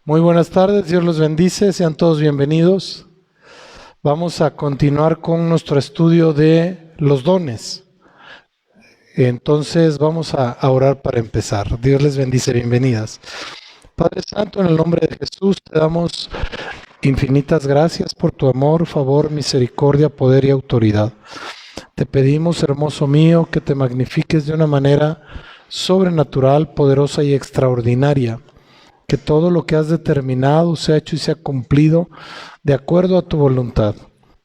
Muy buenas tardes, Dios los bendice, sean todos bienvenidos. Vamos a continuar con nuestro estudio de los dones. Entonces vamos a orar para empezar. Dios les bendice, bienvenidas. Padre Santo, en el nombre de Jesús te damos infinitas gracias por tu amor, favor, misericordia, poder y autoridad. Te pedimos, hermoso mío, que te magnifiques de una manera sobrenatural, poderosa y extraordinaria. Que todo lo que has determinado sea hecho y sea cumplido de acuerdo a tu voluntad.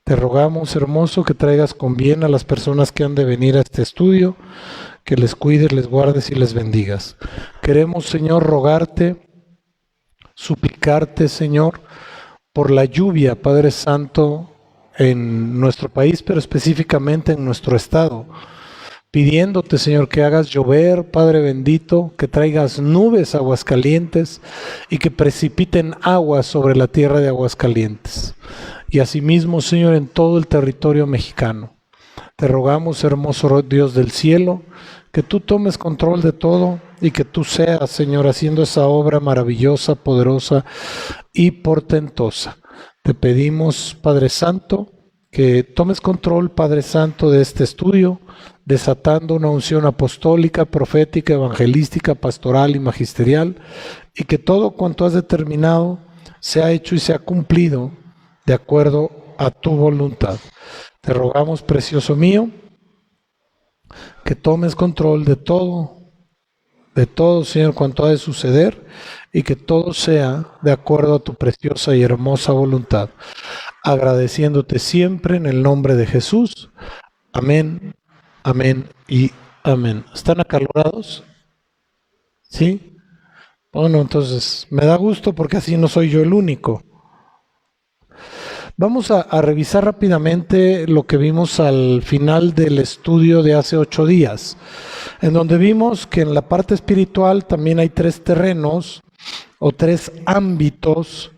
Te rogamos, hermoso, que traigas con bien a las personas que han de venir a este estudio, que les cuides, les guardes y les bendigas. Queremos, Señor, rogarte, suplicarte, Señor, por la lluvia, Padre Santo, en nuestro país, pero específicamente en nuestro estado. Pidiéndote, Señor, que hagas llover, Padre bendito, que traigas nubes a Aguascalientes y que precipiten agua sobre la tierra de Aguascalientes. Y asimismo, Señor, en todo el territorio mexicano. Te rogamos, hermoso Dios del cielo, que tú tomes control de todo y que tú seas, Señor, haciendo esa obra maravillosa, poderosa y portentosa. Te pedimos, Padre Santo, que tomes control, Padre Santo, de este estudio, desatando una unción apostólica, profética, evangelística, pastoral y magisterial, y que todo cuanto has determinado sea hecho y sea cumplido de acuerdo a tu voluntad. Te rogamos, precioso mío, que tomes control de todo, Señor, cuanto ha de suceder, y que todo sea de acuerdo a tu preciosa y hermosa voluntad. Agradeciéndote siempre en el nombre de Jesús. Amén, amén y amén. ¿Están acalorados? ¿Sí? Bueno, entonces me da gusto porque así no soy yo el único. Vamos a revisar rápidamente lo que vimos al final del estudio de hace 8 días, en donde vimos que en la parte espiritual también hay 3 terrenos o 3 ámbitos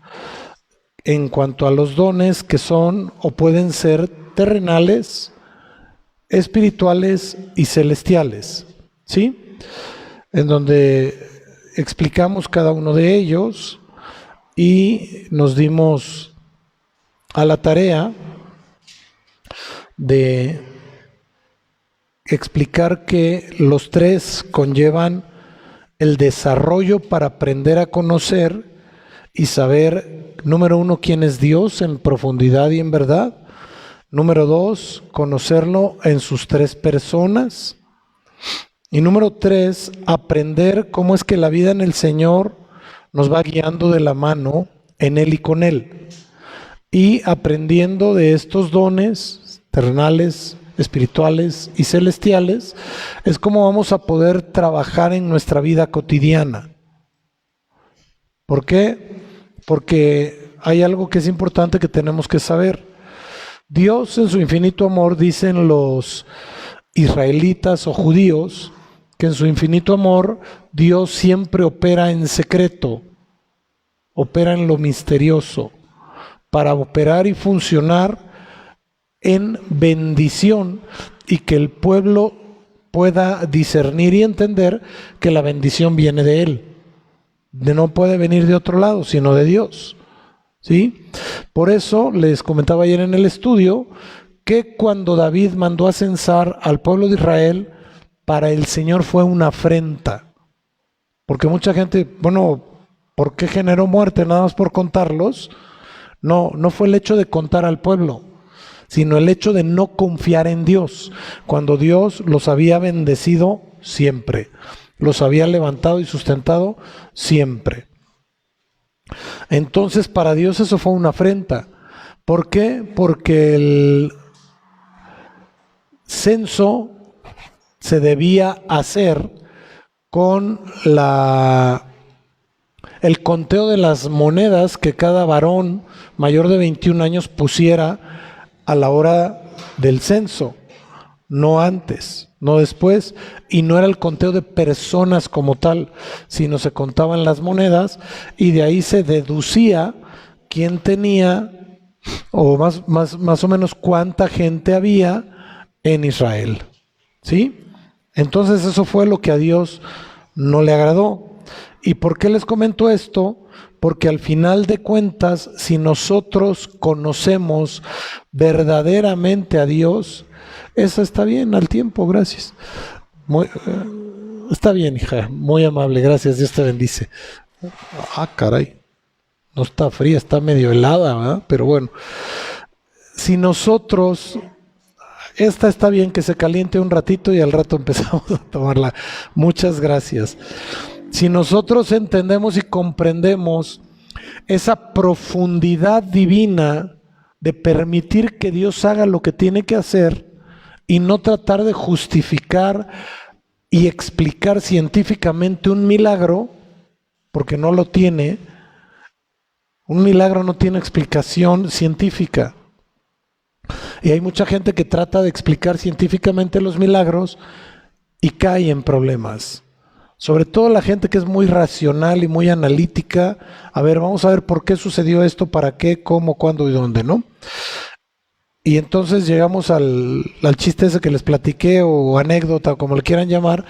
en cuanto a los dones que son o pueden ser terrenales, espirituales y celestiales, ¿sí? En donde explicamos cada uno de ellos y nos dimos a la tarea de explicar que los 3 conllevan el desarrollo para aprender a conocer y saber, número 1, quién es Dios en profundidad y en verdad. Número 2, conocerlo en sus 3 personas. Y número 3, aprender cómo es que la vida en el Señor nos va guiando de la mano en Él y con Él. Y aprendiendo de estos dones terrenales, espirituales y celestiales, es como vamos a poder trabajar en nuestra vida cotidiana. ¿Por qué? Porque hay algo que es importante que tenemos que saber. Dios en su infinito amor, dicen los israelitas o judíos, que en su infinito amor Dios siempre opera en secreto, opera en lo misterioso, para operar y funcionar en bendición y que el pueblo pueda discernir y entender que la bendición viene de Él. No puede venir de otro lado, sino de Dios. ¿Sí? Por eso les comentaba ayer en el estudio que cuando David mandó a censar al pueblo de Israel, para el Señor fue una afrenta. Porque mucha gente, bueno, ¿por qué generó muerte nada más por contarlos? No fue el hecho de contar al pueblo, sino el hecho de no confiar en Dios, cuando Dios los había bendecido siempre, los había levantado y sustentado siempre. Entonces para Dios eso fue una afrenta. ¿Por qué? Porque el censo se debía hacer con el conteo de las monedas que cada varón mayor de 21 años pusiera a la hora del censo, no antes, no después, y no era el conteo de personas como tal, sino se contaban las monedas y de ahí se deducía quién tenía o más o menos cuánta gente había en Israel, ¿sí? Entonces eso fue lo que a Dios no le agradó. ¿Y por qué les comento esto? porque al final de cuentas, si nosotros conocemos verdaderamente a Dios, eso está bien al tiempo, gracias. Está bien, hija, muy amable, gracias, Dios te bendice. Ah, caray, no está fría, está medio helada, ¿verdad? Pero bueno, si nosotros, esta está bien que se caliente un ratito y al rato empezamos a tomarla. Muchas gracias. Si nosotros entendemos y comprendemos esa profundidad divina de permitir que Dios haga lo que tiene que hacer y no tratar de justificar y explicar científicamente un milagro, porque no lo tiene, un milagro no tiene explicación científica. Y hay mucha gente que trata de explicar científicamente los milagros y cae en problemas. Sobre todo la gente que es muy racional y muy analítica. A ver, vamos a ver por qué sucedió esto, para qué, cómo, cuándo y dónde, ¿no? Y entonces llegamos al chiste ese que les platiqué, o anécdota, o como le quieran llamar,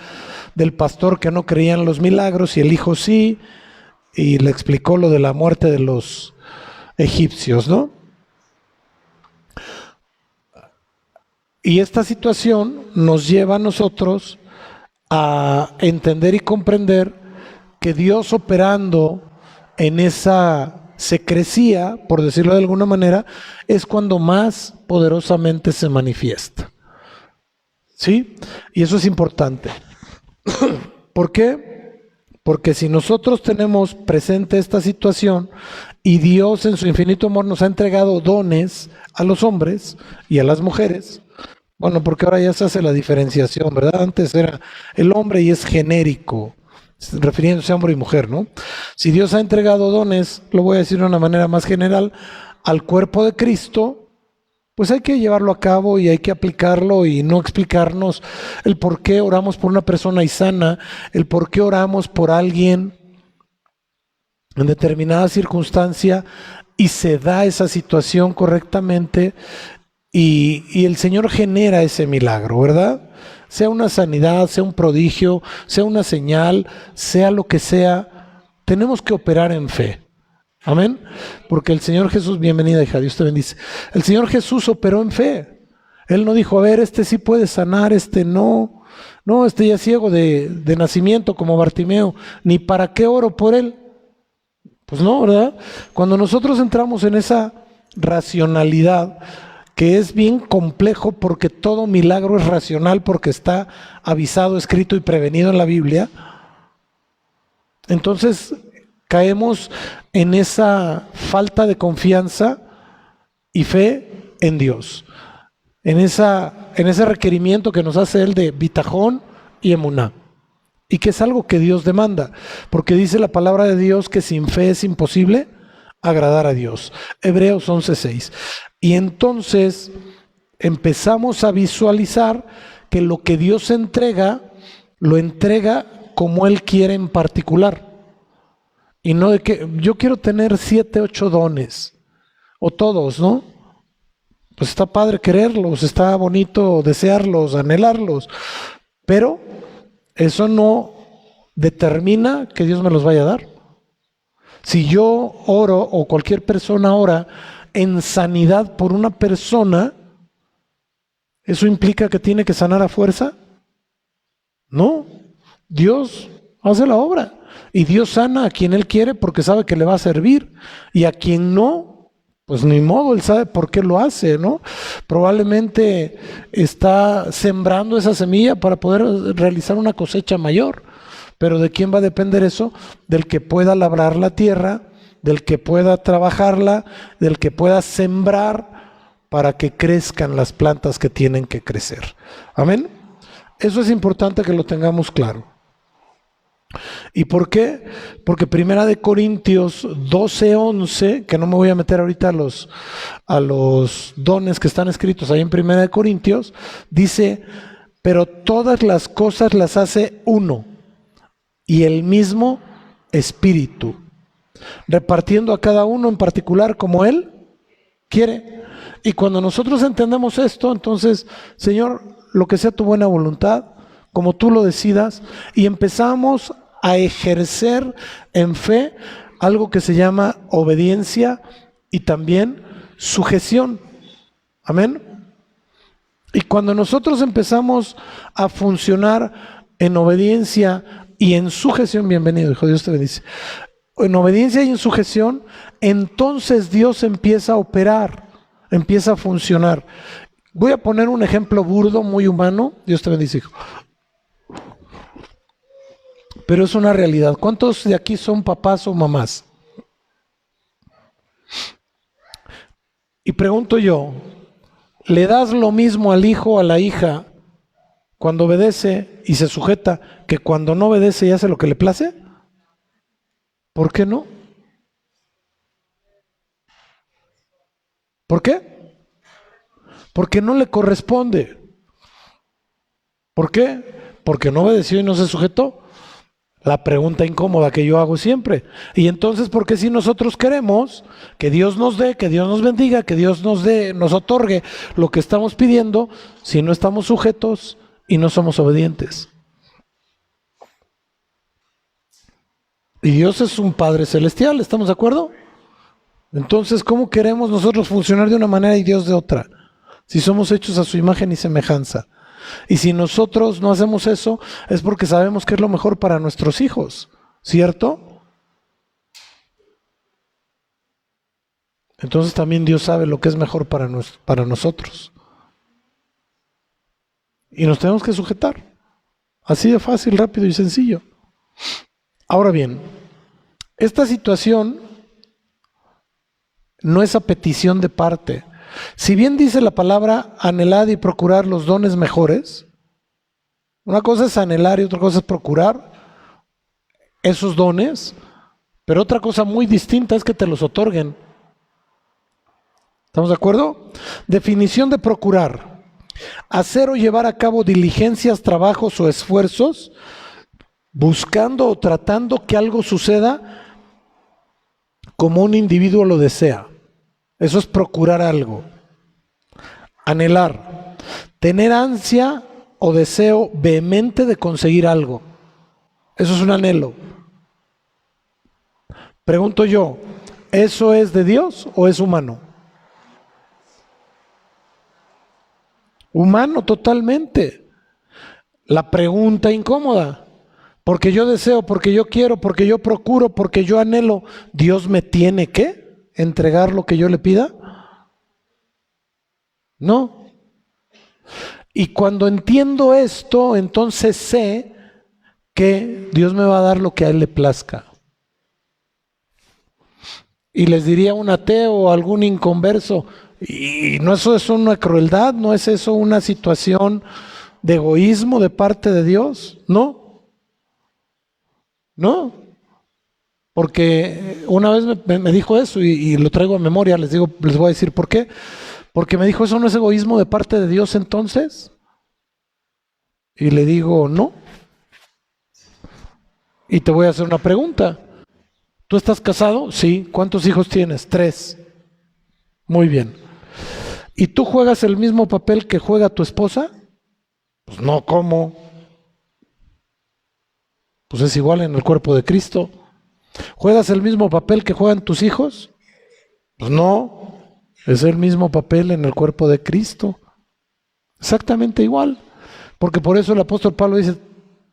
del pastor que no creía en los milagros y el hijo sí, y le explicó lo de la muerte de los egipcios, ¿no? Y esta situación nos lleva a nosotros a entender y comprender que Dios, operando en esa secrecía, por decirlo de alguna manera, es cuando más poderosamente se manifiesta. ¿Sí? Y eso es importante. ¿Por qué? Porque si nosotros tenemos presente esta situación y Dios en su infinito amor nos ha entregado dones a los hombres y a las mujeres, bueno, porque ahora ya se hace la diferenciación, ¿verdad? Antes era el hombre y es genérico, refiriéndose a hombre y mujer, ¿no? Si Dios ha entregado dones, lo voy a decir de una manera más general, al cuerpo de Cristo, pues hay que llevarlo a cabo y hay que aplicarlo y no explicarnos el por qué oramos por una persona y sana, el por qué oramos por alguien en determinada circunstancia y se da esa situación correctamente. Y el Señor genera ese milagro, ¿verdad? Sea una sanidad, sea un prodigio, sea una señal, sea lo que sea, tenemos que operar en fe. Amén. Porque el Señor Jesús, bienvenida hija, Dios te bendice. El Señor Jesús operó en fe. Él no dijo, a ver, este sí puede sanar, este no. No, este ya es ciego de nacimiento como Bartimeo. Ni para qué oro por él. Pues no, ¿verdad? Cuando nosotros entramos en esa racionalidad, que es bien complejo porque todo milagro es racional, porque está avisado, escrito y prevenido en la Biblia, entonces caemos en esa falta de confianza y fe en Dios, en ese requerimiento que nos hace Él de bitajón y emuná, y que es algo que Dios demanda, porque dice la palabra de Dios que sin fe es imposible agradar a Dios. Hebreos 11:6. Y entonces empezamos a visualizar que lo que Dios entrega, lo entrega como Él quiere en particular. Y no de que yo quiero tener 7, 8 dones, o todos, ¿no? Pues está padre quererlos, está bonito desearlos, anhelarlos, pero eso no determina que Dios me los vaya a dar. Si yo oro o cualquier persona ora en sanidad por una persona, ¿eso implica que tiene que sanar a fuerza? No, Dios hace la obra y Dios sana a quien Él quiere porque sabe que le va a servir, y a quien no, pues ni modo, Él sabe por qué lo hace, ¿no? Probablemente está sembrando esa semilla para poder realizar una cosecha mayor. Pero ¿de quién va a depender eso? Del que pueda labrar la tierra, del que pueda trabajarla, del que pueda sembrar para que crezcan las plantas que tienen que crecer. Amén. Eso es importante que lo tengamos claro. ¿Y por qué? Porque 1 Corintios 12:11, que no me voy a meter ahorita a los dones que están escritos ahí en 1 Corintios, dice, pero todas las cosas las hace uno, y el mismo Espíritu, repartiendo a cada uno en particular como Él quiere. Y cuando nosotros entendemos esto, entonces, Señor, lo que sea tu buena voluntad, como tú lo decidas, y empezamos a ejercer en fe algo que se llama obediencia y también sujeción. Amén. Y cuando nosotros empezamos a funcionar en obediencia y en sujeción, bienvenido, hijo, Dios te bendice. En obediencia y en sujeción, entonces Dios empieza a operar, empieza a funcionar. Voy a poner un ejemplo burdo, muy humano. Dios te bendice, hijo. Pero es una realidad. ¿Cuántos de aquí son papás o mamás? Y pregunto yo, ¿le das lo mismo al hijo o a la hija cuando obedece y se sujeta que cuando no obedece y hace lo que le place? ¿Por qué no? ¿Por qué? Porque no le corresponde. ¿Por qué? Porque no obedeció y no se sujetó. La pregunta incómoda que yo hago siempre. Y entonces, ¿por qué si nosotros queremos que Dios nos dé, que Dios nos bendiga, que Dios nos dé, nos otorgue lo que estamos pidiendo, si no estamos sujetos y no somos obedientes? Y Dios es un Padre celestial, ¿estamos de acuerdo? Entonces, ¿cómo queremos nosotros funcionar de una manera y Dios de otra? Si somos hechos a su imagen y semejanza. Y si nosotros no hacemos eso, es porque sabemos que es lo mejor para nuestros hijos, ¿cierto? Entonces también Dios sabe lo que es mejor para nosotros. Y nos tenemos que sujetar. Así de fácil, rápido y sencillo. Ahora bien, esta situación no es a petición de parte. Si bien dice la palabra anhelad y procurar los dones mejores, una cosa es anhelar y otra cosa es procurar esos dones, pero otra cosa muy distinta es que te los otorguen. ¿Estamos de acuerdo? Definición de procurar: hacer o llevar a cabo diligencias, trabajos o esfuerzos buscando o tratando que algo suceda como un individuo lo desea. Eso es procurar algo. Anhelar: tener ansia o deseo vehemente de conseguir algo. Eso es un anhelo. Pregunto yo, ¿eso es de Dios o es humano? Humano totalmente. La pregunta incómoda: porque yo deseo, porque yo quiero, porque yo procuro, porque yo anhelo, ¿Dios me tiene que entregar lo que yo le pida? No. Y cuando entiendo esto, entonces sé que Dios me va a dar lo que a Él le plazca. Y les diría a un ateo o algún inconverso, ¿y no es eso una crueldad? ¿No es eso una situación de egoísmo de parte de Dios? No. No, porque una vez me dijo eso y lo traigo a memoria, les voy a decir por qué. Porque me dijo, ¿eso no es egoísmo de parte de Dios entonces? Y le digo, no. Y te voy a hacer una pregunta. ¿Tú estás casado? Sí. ¿Cuántos hijos tienes? 3. Muy bien. ¿Y tú juegas el mismo papel que juega tu esposa? Pues no, ¿cómo? Pues es igual en el cuerpo de Cristo. ¿Juegas el mismo papel que juegan tus hijos? Pues no, es el mismo papel en el cuerpo de Cristo. Exactamente igual. Porque por eso el apóstol Pablo dice,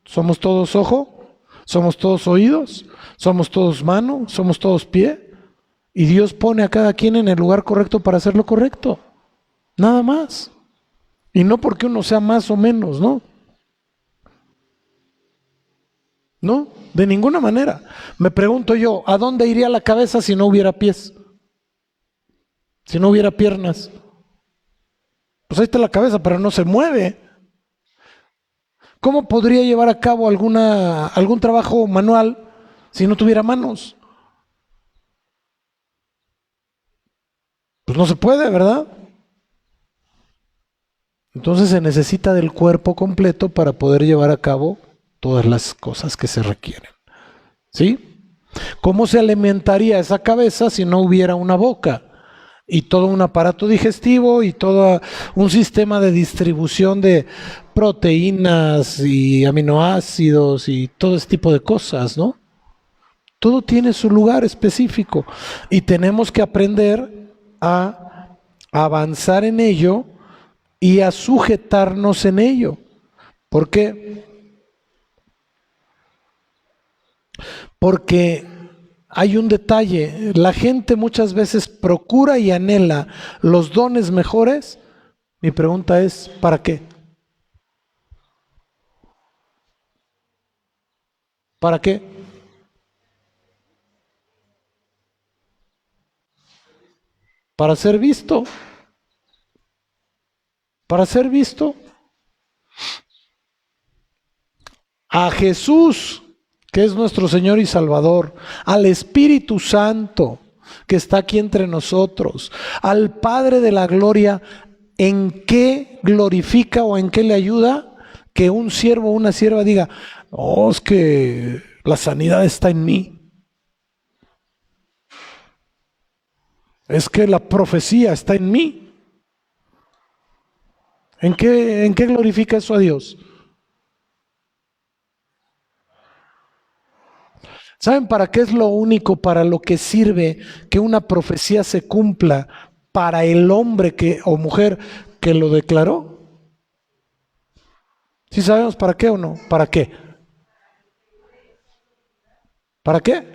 somos todos ojo, somos todos oídos, somos todos mano, somos todos pie. Y Dios pone a cada quien en el lugar correcto para hacer lo correcto. Nada más. Y no porque uno sea más o menos, ¿no? No, de ninguna manera. Me pregunto yo, ¿a dónde iría la cabeza si no hubiera pies? Si no hubiera piernas. Pues ahí está la cabeza, pero no se mueve. ¿Cómo podría llevar a cabo algún trabajo manual si no tuviera manos? Pues no se puede, ¿verdad? Entonces se necesita del cuerpo completo para poder llevar a cabo todas las cosas que se requieren. ¿Sí? ¿Cómo se alimentaría esa cabeza si no hubiera una boca? Y todo un aparato digestivo y todo un sistema de distribución de proteínas y aminoácidos y todo ese tipo de cosas, ¿no? Todo tiene su lugar específico y tenemos que aprender a avanzar en ello y a sujetarnos en ello. ¿Por qué? Porque hay un detalle, la gente muchas veces procura y anhela los dones mejores. Mi pregunta es, ¿para qué? ¿Para qué? Para ser visto. Para ser visto. A Jesús, que es nuestro Señor y Salvador, al Espíritu Santo, que está aquí entre nosotros, al Padre de la gloria, ¿en qué glorifica o en qué le ayuda que un siervo o una sierva diga, oh, es que la sanidad está en mí? Es que la profecía está en mí. ¿En qué glorifica eso a Dios? ¿Saben para qué es lo único para lo que sirve que una profecía se cumpla para el hombre que, o mujer que lo declaró? ¿Sí sabemos para qué o no? ¿Para qué? ¿Para qué?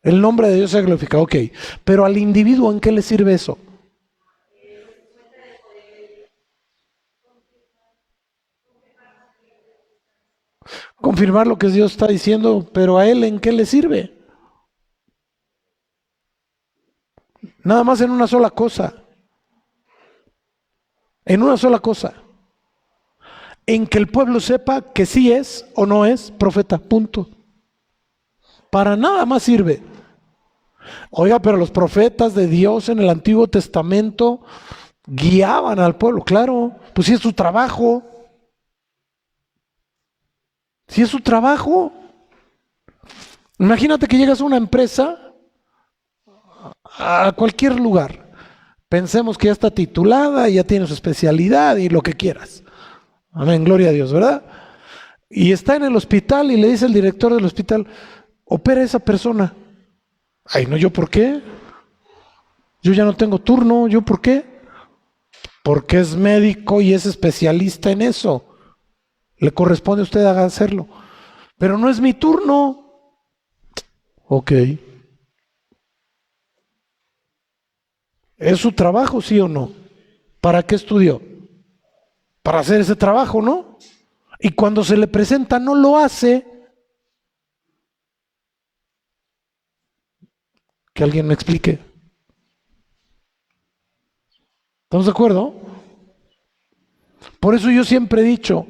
El nombre de Dios se glorifica, ok. Pero al individuo, ¿en qué le sirve eso? Confirmar lo que Dios está diciendo, pero a él, ¿en qué le sirve? Nada más en una sola cosa. En una sola cosa. En que el pueblo sepa que sí es o no es profeta, punto. Para nada más sirve. Oiga, pero los profetas de Dios en el Antiguo Testamento guiaban al pueblo, claro, pues sí es su trabajo. Si es su trabajo. Imagínate que llegas a una empresa, a cualquier lugar. Pensemos que ya está titulada, ya tiene su especialidad y lo que quieras. Amén, gloria a Dios, ¿verdad? Y está en el hospital y le dice el director del hospital, opera a esa persona. Ay, no, ¿yo por qué? Yo ya no tengo turno, ¿yo por qué? Porque es médico y es especialista en eso. Le corresponde a usted hacerlo. Pero no es mi turno. Ok. ¿Es su trabajo, sí o no? ¿Para qué estudió? Para hacer ese trabajo, ¿no? Y cuando se le presenta no lo hace. Que alguien me explique. ¿Estamos de acuerdo? Por eso yo siempre he dicho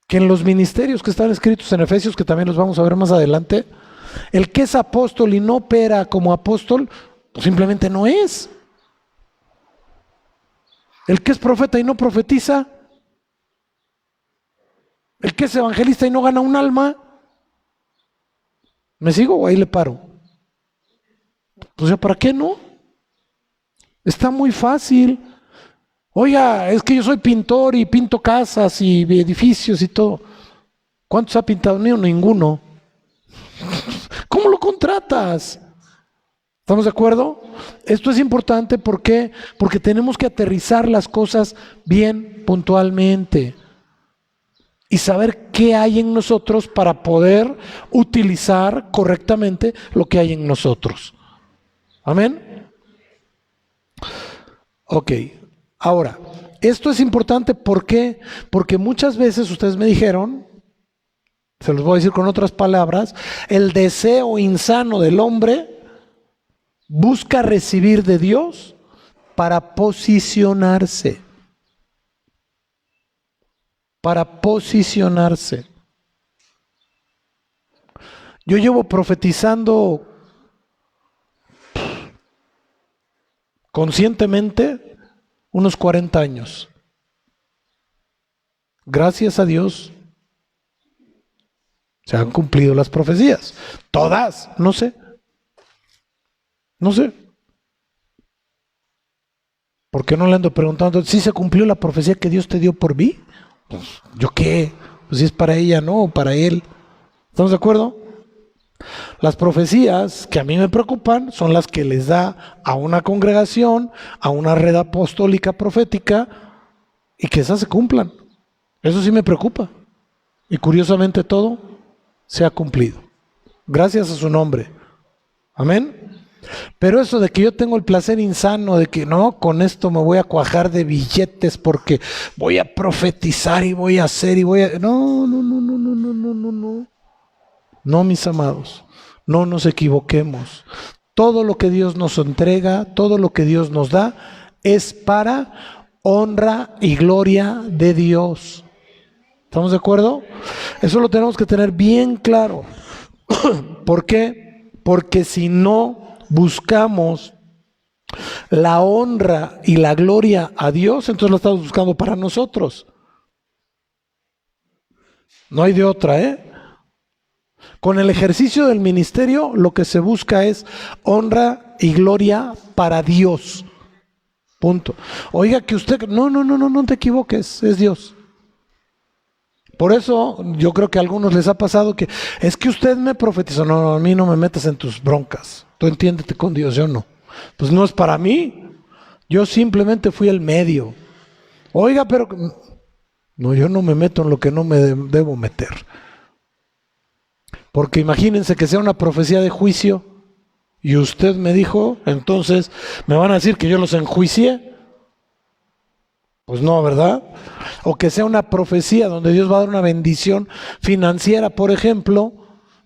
que en los ministerios que están escritos en Efesios, que también los vamos a ver más adelante, el que es apóstol y no opera como apóstol, pues simplemente no es. El que es profeta y no profetiza, el que es evangelista y no gana un alma, ¿me sigo o ahí le paro? Pues ya, ¿para qué no? Está muy fácil. Oiga, es que yo soy pintor y pinto casas y edificios y todo. ¿Cuántos ha pintado? Ninguno. ¿Cómo lo contratas? ¿Estamos de acuerdo? Esto es importante, ¿por qué? Porque tenemos que aterrizar las cosas bien puntualmente y saber qué hay en nosotros para poder utilizar correctamente lo que hay en nosotros. ¿Amén? Ok, ahora, esto es importante, ¿por qué? Porque muchas veces ustedes me dijeron, se los voy a decir con otras palabras, el deseo insano del hombre busca recibir de Dios para posicionarse. Para posicionarse. Yo llevo profetizando conscientemente unos 40 años. Gracias a Dios se han cumplido las profecías. Todas, no sé. No sé. ¿Por qué no le ando preguntando si se cumplió la profecía que Dios te dio por mí? Pues, ¿yo qué? Pues si es para ella, no, o para él. ¿Estamos de acuerdo? Las profecías que a mí me preocupan son las que les da a una congregación, a una red apostólica profética, y que esas se cumplan. Eso sí me preocupa. Y curiosamente todo se ha cumplido. Gracias a su nombre. Amén. Pero eso de que yo tengo el placer insano de que no, con esto me voy a cuajar de billetes porque voy a profetizar y voy a hacer y voy a... No, no, no, no, no, no, no, no, no. No, mis amados, no nos equivoquemos. Todo lo que Dios nos entrega, todo lo que Dios nos da, es para honra y gloria de Dios. ¿Estamos de acuerdo? Eso lo tenemos que tener bien claro. ¿Por qué? Porque si no buscamos la honra y la gloria a Dios, entonces lo estamos buscando para nosotros. No hay de otra, ¿eh? Con el ejercicio del ministerio lo que se busca es honra y gloria para Dios. Punto. Oiga que usted, no te equivoques, es Dios. Por eso yo creo que a algunos les ha pasado que es que usted me profetizó. No, a mí no me metas en tus broncas. Tú entiéndete con Dios, yo no. Pues no es para mí. Yo simplemente fui el medio. Oiga, pero no, yo no me meto en lo que no me debo meter. Porque imagínense que sea una profecía de juicio y usted me dijo, entonces me van a decir que yo los enjuicié. Pues no, ¿verdad? O que sea una profecía donde Dios va a dar una bendición financiera, por ejemplo,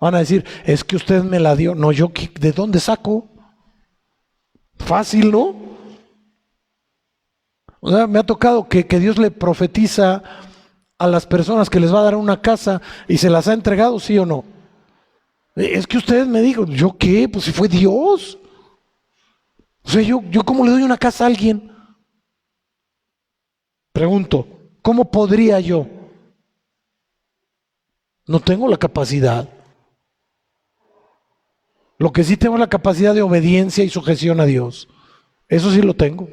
van a decir, es que usted me la dio. No, yo, ¿de dónde saco? Fácil, ¿no? O sea, me ha tocado que Dios le profetiza a las personas que les va a dar una casa y se las ha entregado, ¿sí o no? Es que ustedes me dijo, ¿yo qué? Pues si fue Dios. O sea, yo ¿cómo le doy una casa a alguien? Pregunto, ¿cómo podría yo? No tengo la capacidad. Lo que sí tengo es la capacidad de obediencia y sujeción a Dios. Eso sí lo tengo.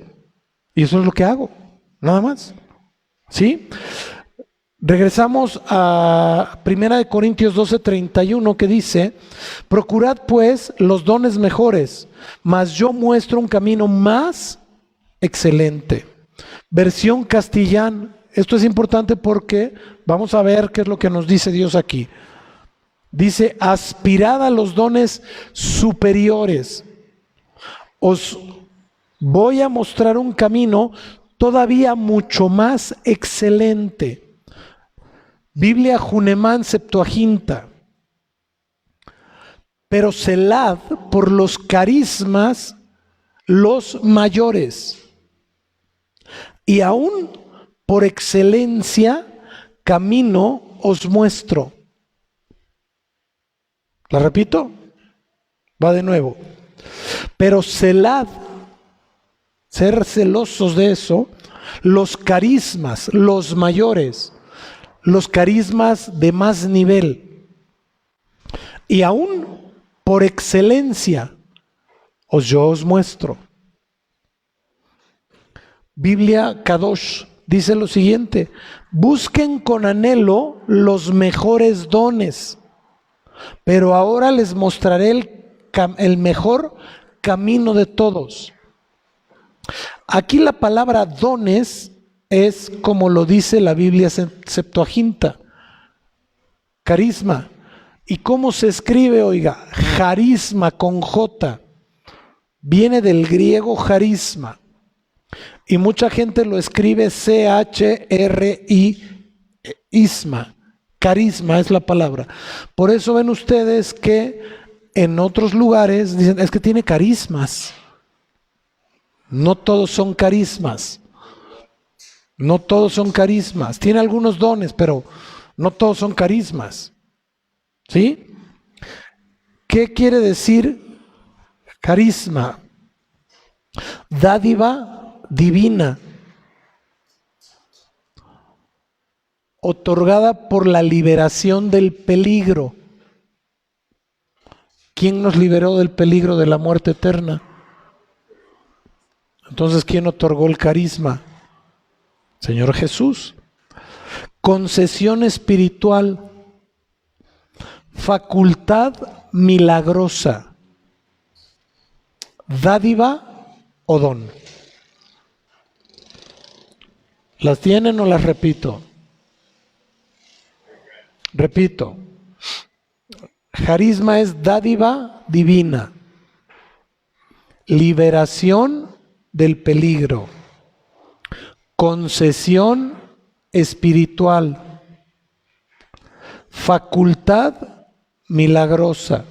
Y eso es lo que hago. Nada más. ¿Sí? Regresamos a 1 Corintios 12:31 que dice, procurad pues los dones mejores, mas yo muestro un camino más excelente. Versión castellana. Esto es importante porque vamos a ver qué es lo que nos dice Dios aquí. Dice, aspirad a los dones superiores. Os voy a mostrar un camino todavía mucho más excelente. Biblia Junemán Septuaginta. Pero celad por los carismas los mayores. Y aún por excelencia, camino os muestro. ¿La repito? Va de nuevo. Pero celad, ser celosos de eso, los carismas, los mayores, los carismas de más nivel. Y aún por excelencia, yo os muestro. Biblia Kadosh dice lo siguiente, busquen con anhelo los mejores dones, pero ahora les mostraré el mejor camino de todos. Aquí la palabra dones es como lo dice la Biblia Septuaginta, carisma. ¿Y cómo se escribe? Oiga, charisma con J, viene del griego charisma. Y mucha gente lo escribe C-H-R-I-isma. Carisma es la palabra. Por eso ven ustedes que en otros lugares dicen, es que tiene carismas. No todos son carismas. No todos son carismas. Tiene algunos dones, pero no todos son carismas. ¿Sí? ¿Qué quiere decir carisma? Dádiva divina, otorgada por la liberación del peligro. ¿Quién nos liberó del peligro de la muerte eterna? Entonces, ¿quién otorgó el carisma? Señor Jesús. Concesión espiritual, facultad milagrosa, dádiva o don. ¿Las tienen o las repito? Repito. Carisma es dádiva divina, liberación del peligro, concesión espiritual, facultad milagrosa,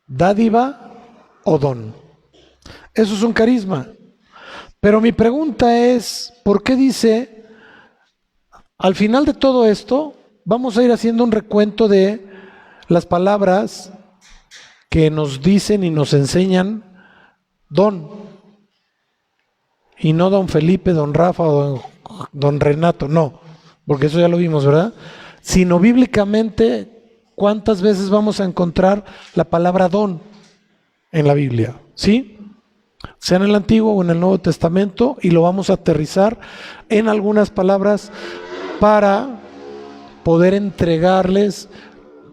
dádiva o don. Eso es un carisma. Pero mi pregunta es, ¿por qué dice, al final de todo esto, vamos a ir haciendo un recuento de las palabras que nos dicen y nos enseñan don, y no don Felipe, don Rafa o don Renato, no, porque eso ya lo vimos, ¿verdad? Sino bíblicamente, ¿cuántas veces vamos a encontrar la palabra don en la Biblia? ¿Sí? Sea en el Antiguo o en el Nuevo Testamento, y lo vamos a aterrizar en algunas palabras para poder entregarles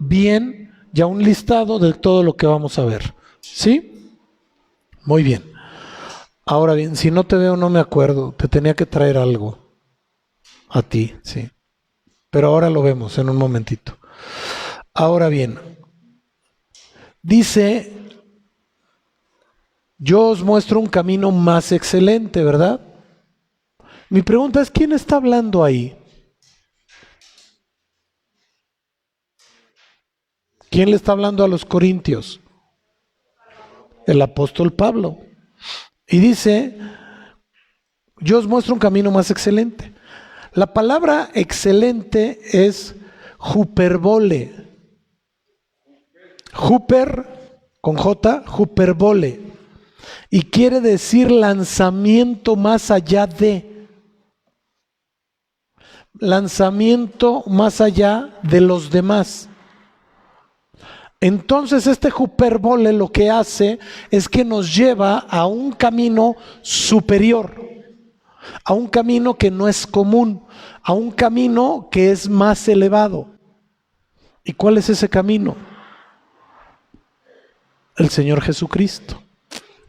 bien ya un listado de todo lo que vamos a ver. ¿Sí? Muy bien. Ahora bien, si no te veo no me acuerdo, te tenía que traer algo a ti, sí. Pero ahora lo vemos en un momentito. Ahora bien, dice, yo os muestro un camino más excelente, ¿verdad? Mi pregunta es, ¿quién está hablando ahí? ¿Quién le está hablando a los corintios? El apóstol Pablo. Y dice, yo os muestro un camino más excelente. La palabra excelente es hyperbole. Hyper, con J, hyperbole. Y quiere decir lanzamiento más allá de. Lanzamiento más allá de los demás. Entonces este hyperbole lo que hace es que nos lleva a un camino superior, a un camino que no es común, a un camino que es más elevado. ¿Y cuál es ese camino? El Señor Jesucristo.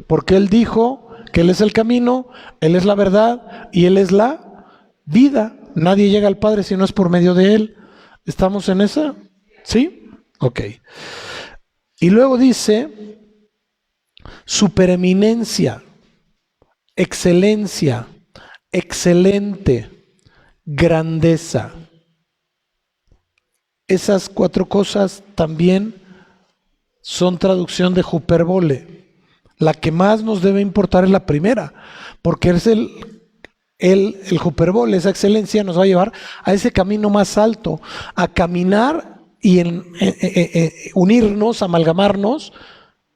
Porque Él dijo que Él es el camino, Él es la verdad y Él es la vida. Nadie llega al Padre si no es por medio de Él. ¿Estamos en esa? ¿Sí? Ok. Y luego dice, supereminencia, excelencia, excelente, grandeza. Esas cuatro cosas también son traducción de hyperbole. La que más nos debe importar es la primera, porque es el hyperbole, esa excelencia nos va a llevar a ese camino más alto, a caminar y unirnos, amalgamarnos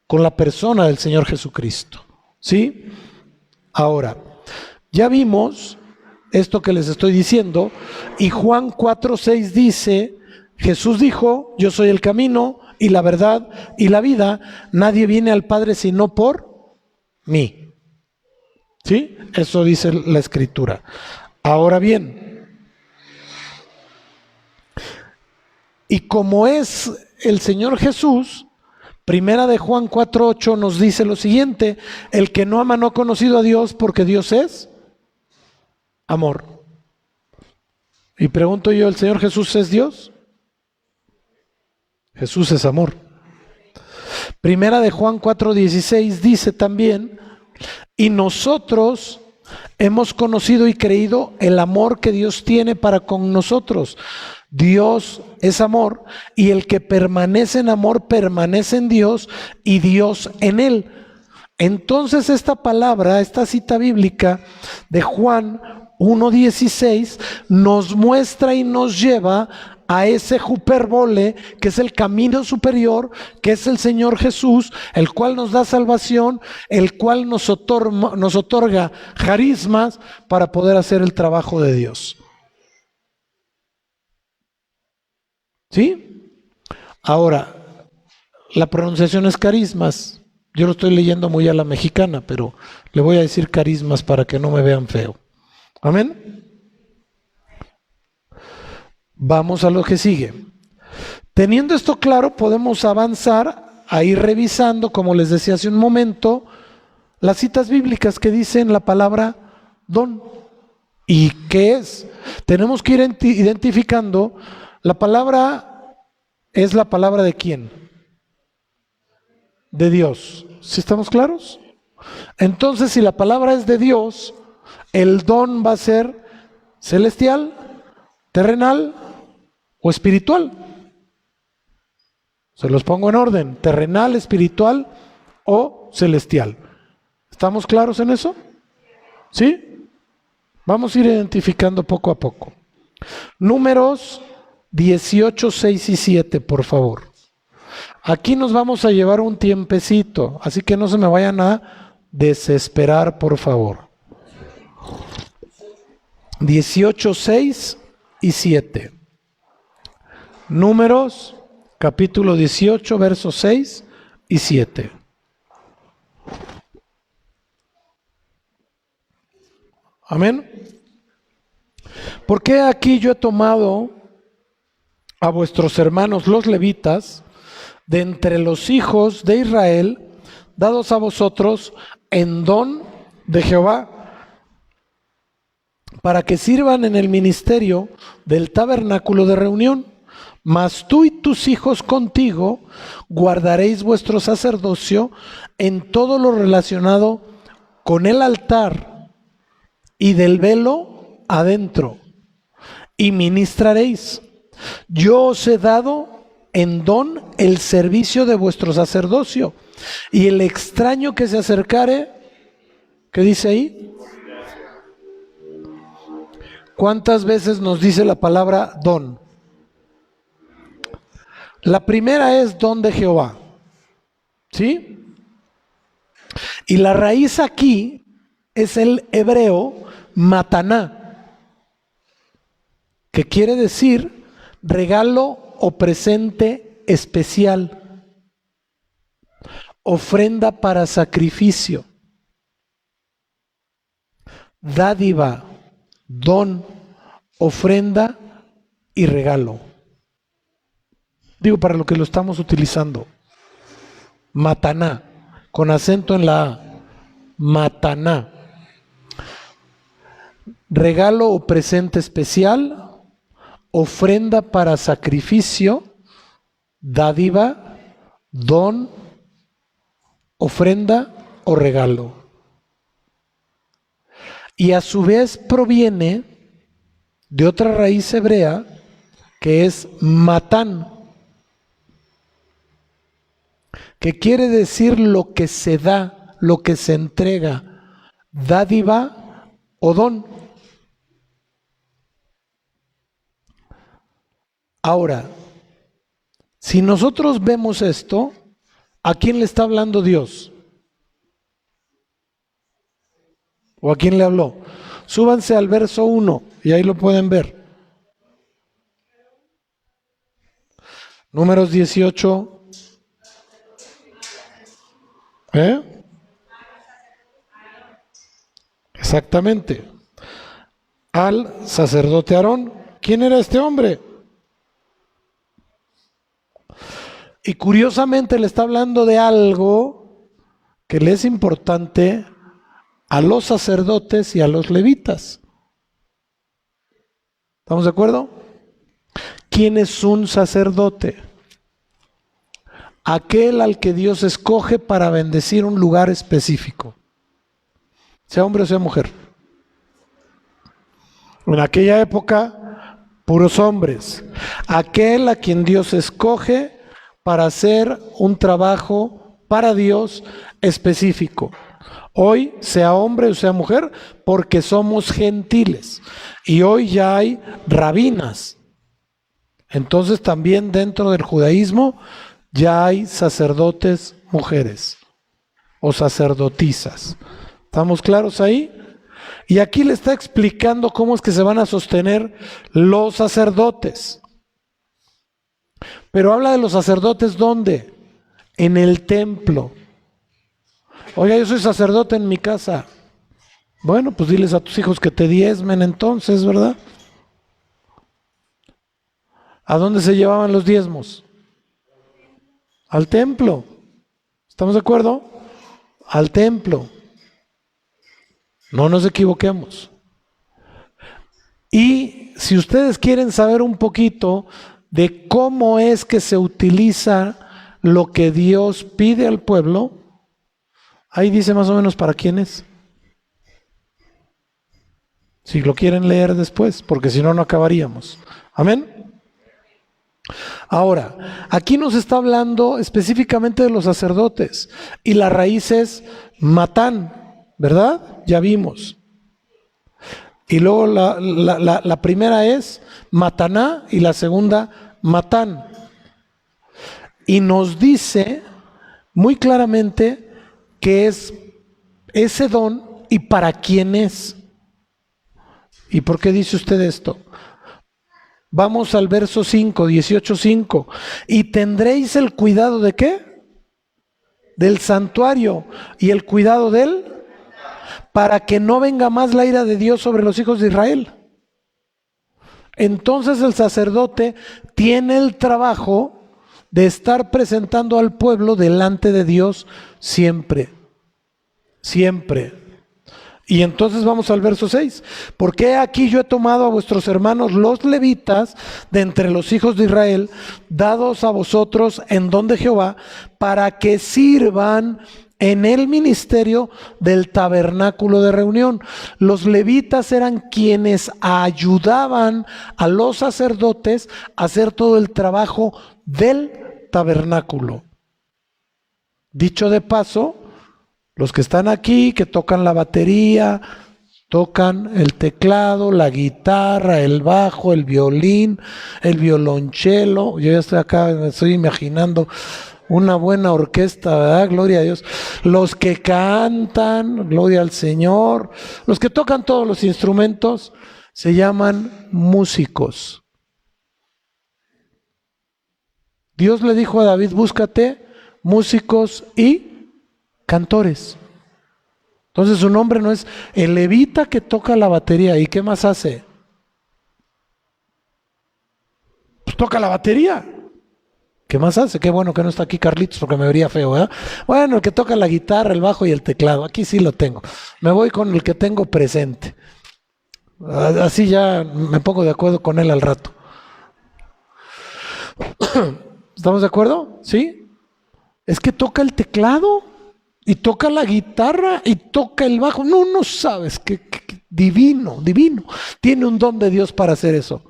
con la persona del Señor Jesucristo. ¿Sí? Ahora, ya vimos esto que les estoy diciendo, y Juan 4:6 dice, Jesús dijo, yo soy el camino y la verdad y la vida, nadie viene al Padre sino por mí. ¿Sí? Eso dice la Escritura. Ahora bien, y como es el Señor Jesús, primera de Juan 4:8 nos dice lo siguiente, el que no ama no ha conocido a Dios porque Dios es amor. Y pregunto yo, ¿el Señor Jesús es Dios? Jesús es amor. Primera de Juan 4:16 dice también, y nosotros hemos conocido y creído el amor que Dios tiene para con nosotros. Dios es amor y el que permanece en amor permanece en Dios y Dios en él. Entonces esta palabra, esta cita bíblica de Juan 1:16 nos muestra y nos lleva a ese hyperbole que es el camino superior, que es el Señor Jesús, el cual nos da salvación, el cual nos otorga carismas para poder hacer el trabajo de Dios. ¿Sí? Ahora, la pronunciación es carismas. Yo lo estoy leyendo muy a la mexicana, pero le voy a decir carismas para que no me vean feo. Amén. Vamos a lo que sigue. Teniendo esto claro, podemos avanzar a ir revisando, como les decía hace un momento, las citas bíblicas que dicen la palabra don. ¿Y qué es? Tenemos que ir identificando. La palabra es la palabra de quién? De Dios. ¿Sí estamos claros? Entonces, si la palabra es de Dios, el don va a ser celestial, terrenal o espiritual. Se los pongo en orden: terrenal, espiritual o celestial. ¿Estamos claros en eso? ¿Sí? Vamos a ir identificando poco a poco. Números 18, 6 y 7, por favor. Aquí nos vamos a llevar un tiempecito, así que no se me vayan a desesperar, por favor. 18, 6 y 7. Números, capítulo 18, versos 6 y 7. Amén. Porque aquí yo he tomado a vuestros hermanos los levitas de entre los hijos de Israel, dados a vosotros en don de Jehová, para que sirvan en el ministerio del tabernáculo de reunión. Mas tú y tus hijos contigo guardaréis vuestro sacerdocio en todo lo relacionado con el altar y del velo adentro, y ministraréis. Yo os he dado en don el servicio de vuestro sacerdocio, y el extraño que se acercare, ¿qué dice ahí? ¿Cuántas veces nos dice la palabra don? La primera es don de Jehová, ¿sí? Y la raíz aquí es el hebreo mataná, que quiere decir regalo o presente especial, ofrenda para sacrificio, dádiva, don, ofrenda y regalo. Digo, para lo que lo estamos utilizando. Mataná, con acento en la A. Mataná. Regalo o presente especial, ofrenda para sacrificio, dádiva, don, ofrenda o regalo. Y a su vez proviene de otra raíz hebrea que es matán, que quiere decir lo que se da, lo que se entrega, dádiva o don. Ahora, si nosotros vemos esto, ¿a quién le está hablando Dios? ¿O a quién le habló? Súbanse al verso 1 y ahí lo pueden ver. Números 18. Exactamente. Al sacerdote Aarón. ¿Quién era este hombre? Y curiosamente le está hablando de algo que le es importante a los sacerdotes y a los levitas. ¿Estamos de acuerdo? ¿Quién es un sacerdote? Aquel al que Dios escoge para bendecir un lugar específico, sea hombre o sea mujer. En aquella época, puros hombres. Aquel a quien Dios escoge para hacer un trabajo para Dios específico. Hoy, sea hombre o sea mujer, porque somos gentiles. Y hoy ya hay rabinas. Entonces también dentro del judaísmo ya hay sacerdotes mujeres o sacerdotisas. ¿Estamos claros ahí? Y aquí le está explicando cómo es que se van a sostener los sacerdotes. Pero habla de los sacerdotes, ¿dónde? En el templo. Oiga, yo soy sacerdote en mi casa. Bueno, pues diles a tus hijos que te diezmen entonces, ¿verdad? ¿A dónde se llevaban los diezmos? Al templo. ¿Estamos de acuerdo? Al templo. No nos equivoquemos. Y si ustedes quieren saber un poquito de cómo es que se utiliza lo que Dios pide al pueblo, ahí dice más o menos para quién es. Si lo quieren leer después, porque si no, no acabaríamos. Amén. Ahora, aquí nos está hablando específicamente de los sacerdotes y la raíz es Matán, ¿verdad? Ya vimos. Y luego la primera es Mataná y la segunda Matán. Y nos dice muy claramente que es ese don y para quién es. ¿Y por qué dice usted esto? Vamos al verso 5, 18:5. ¿Y tendréis el cuidado de qué? Del santuario y el cuidado de él, para que no venga más la ira de Dios sobre los hijos de Israel. Entonces el sacerdote tiene el trabajo de estar presentando al pueblo delante de Dios siempre. Siempre. Y entonces vamos al verso 6. Porque aquí yo he tomado a vuestros hermanos los levitas de entre los hijos de Israel, dados a vosotros en don de Jehová, para que sirvan en el ministerio del tabernáculo de reunión. Los levitas eran quienes ayudaban a los sacerdotes a hacer todo el trabajo del tabernáculo. Dicho de paso, los que están aquí, que tocan la batería, tocan el teclado, la guitarra, el bajo, el violín, el violonchelo. Yo ya estoy acá, me estoy imaginando una buena orquesta, ¿verdad? Gloria a Dios. Los que cantan, gloria al Señor. Los que tocan todos los instrumentos se llaman músicos. Dios le dijo a David, búscate músicos y cantores. Entonces su nombre no es el levita que toca la batería. ¿Y qué más hace? Pues toca la batería. ¿Qué más hace? Qué bueno que no está aquí Carlitos porque me vería feo, ¿eh? Bueno, el que toca la guitarra, el bajo y el teclado. Aquí sí lo tengo. Me voy con el que tengo presente. Así ya me pongo de acuerdo con él al rato. ¿Estamos de acuerdo? ¿Sí? Es que toca el teclado y toca la guitarra y toca el bajo. No sabes, qué divino, divino. Tiene un don de Dios para hacer eso.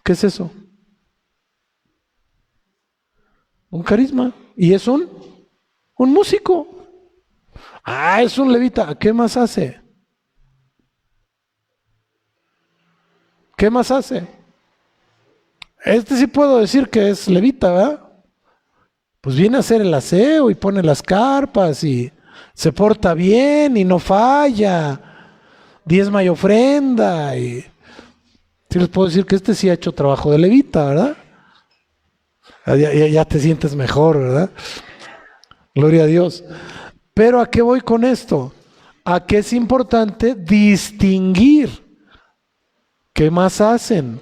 ¿Qué es eso? Un carisma. Y es un músico. Ah, es un levita. ¿Qué más hace? ¿Qué más hace? Este sí puedo decir que es levita, ¿verdad? Pues viene a hacer el aseo y pone las carpas y se porta bien y no falla, diezma y ofrenda. Y sí les puedo decir que este sí ha hecho trabajo de levita, ¿verdad? Ya te sientes mejor, ¿verdad? Gloria a Dios. Pero ¿a qué voy con esto? A que es importante distinguir qué más hacen.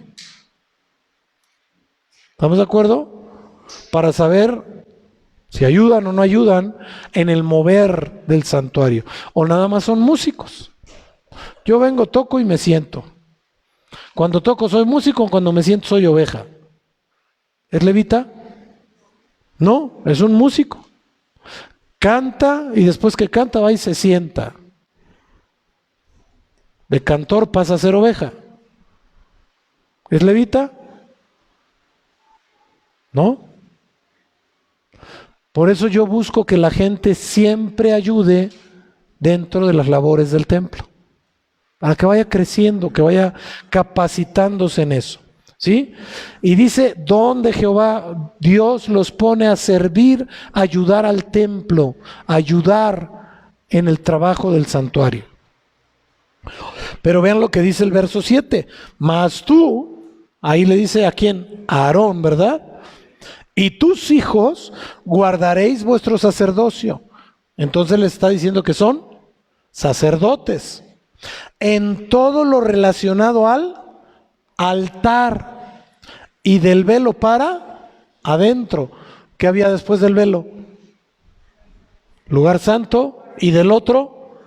¿Estamos de acuerdo? Para saber si ayudan o no ayudan en el mover del santuario. O nada más son músicos. Yo vengo, toco y me siento. Cuando toco soy músico, cuando me siento soy oveja. ¿Es levita? No, es un músico. Canta y después que canta va y se sienta. De cantor pasa a ser oveja. ¿Es levita? ¿No? Por eso yo busco que la gente siempre ayude dentro de las labores del templo, para que vaya creciendo, que vaya capacitándose en eso, ¿sí? Y dice, donde Jehová, Dios los pone a servir, a ayudar al templo, a ayudar en el trabajo del santuario. Pero vean lo que dice el verso 7, mas tú, ahí le dice a quién, a Aarón, ¿verdad? Y tus hijos guardaréis vuestro sacerdocio. Entonces le está diciendo que son sacerdotes en todo lo relacionado al altar y del velo para adentro. ¿Qué había después del velo? Lugar santo, y del otro,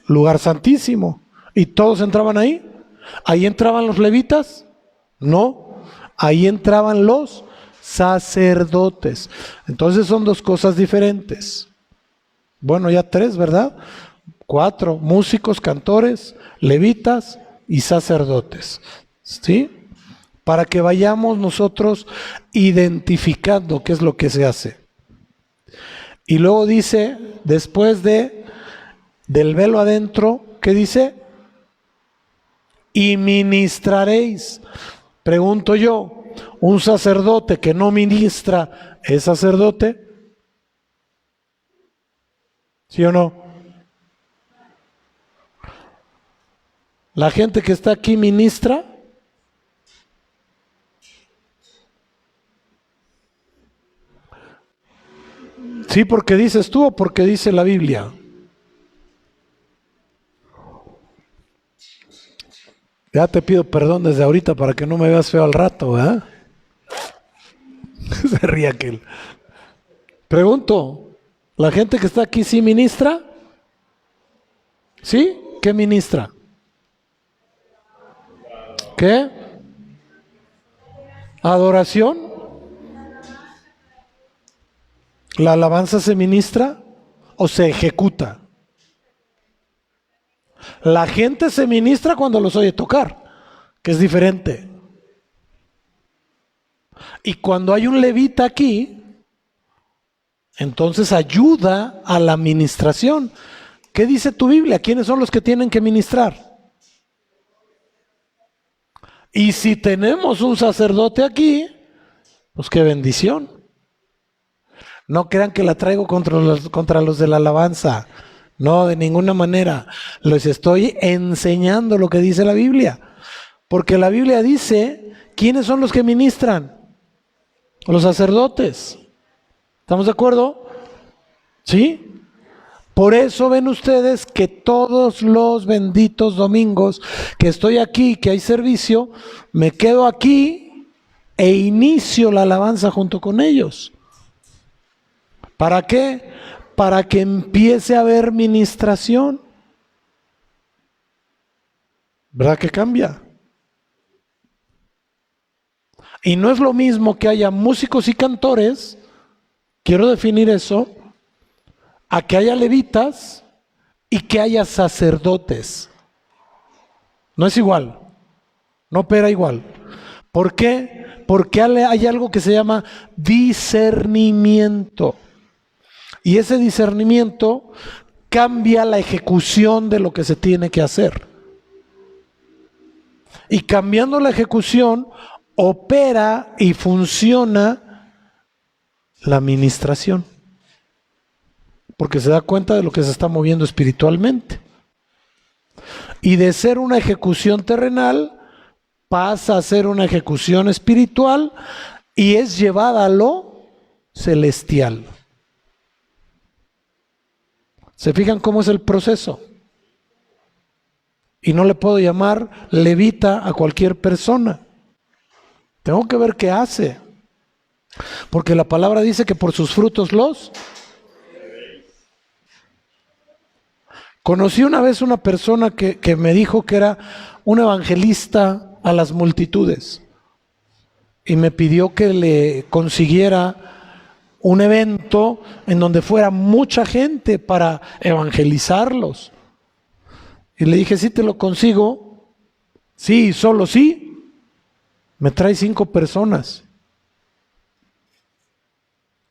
lugar santísimo. ¿Y todos entraban ahí? ¿Ahí entraban los levitas? No, ahí entraban los sacerdotes. Entonces son dos cosas diferentes. Bueno, ya tres, ¿verdad? Cuatro: músicos, cantores, levitas y sacerdotes. ¿Sí? Para que vayamos nosotros identificando qué es lo que se hace. Y luego dice, después del velo adentro, ¿qué dice? Y ministraréis. Pregunto yo, ¿un sacerdote que no ministra es sacerdote? ¿Sí o no? ¿La gente que está aquí ministra? Sí, porque dices tú o porque dice la Biblia. Ya te pido perdón desde ahorita para que no me veas feo al rato, ¿verdad? Se ríe aquel. Pregunto, ¿la gente que está aquí sí ministra? ¿Sí? ¿Qué ministra? ¿Qué? ¿Adoración? ¿La alabanza se ministra o se ejecuta? La gente se ministra cuando los oye tocar, que es diferente. Y cuando hay un levita aquí, entonces ayuda a la ministración. ¿Qué dice tu Biblia? ¿Quiénes son los que tienen que ministrar? Y si tenemos un sacerdote aquí, pues qué bendición. No crean que la traigo contra los de la alabanza. No, de ninguna manera. Les estoy enseñando lo que dice la Biblia. Porque la Biblia dice, ¿quiénes son los que ministran? Los sacerdotes. ¿Estamos de acuerdo? ¿Sí? Por eso ven ustedes que todos los benditos domingos que estoy aquí, que hay servicio, me quedo aquí e inicio la alabanza junto con ellos. ¿Para qué? Para que empiece a haber ministración. ¿Verdad que cambia? Y no es lo mismo que haya músicos y cantores, quiero definir eso, a que haya levitas y que haya sacerdotes. No es igual, no opera igual. ¿Por qué? Porque hay algo que se llama discernimiento. Y ese discernimiento cambia la ejecución de lo que se tiene que hacer. Y cambiando la ejecución, opera y funciona la administración. Porque se da cuenta de lo que se está moviendo espiritualmente. Y de ser una ejecución terrenal, pasa a ser una ejecución espiritual y es llevada a lo celestial. ¿Se fijan cómo es el proceso? Y no le puedo llamar levita a cualquier persona. Tengo que ver qué hace. Porque la palabra dice que por sus frutos los... Conocí una vez una persona que me dijo que era un evangelista a las multitudes. Y me pidió que le consiguiera un evento en donde fuera mucha gente para evangelizarlos. Y le dije, sí te lo consigo. Sí, solo sí. Me trae 5 personas.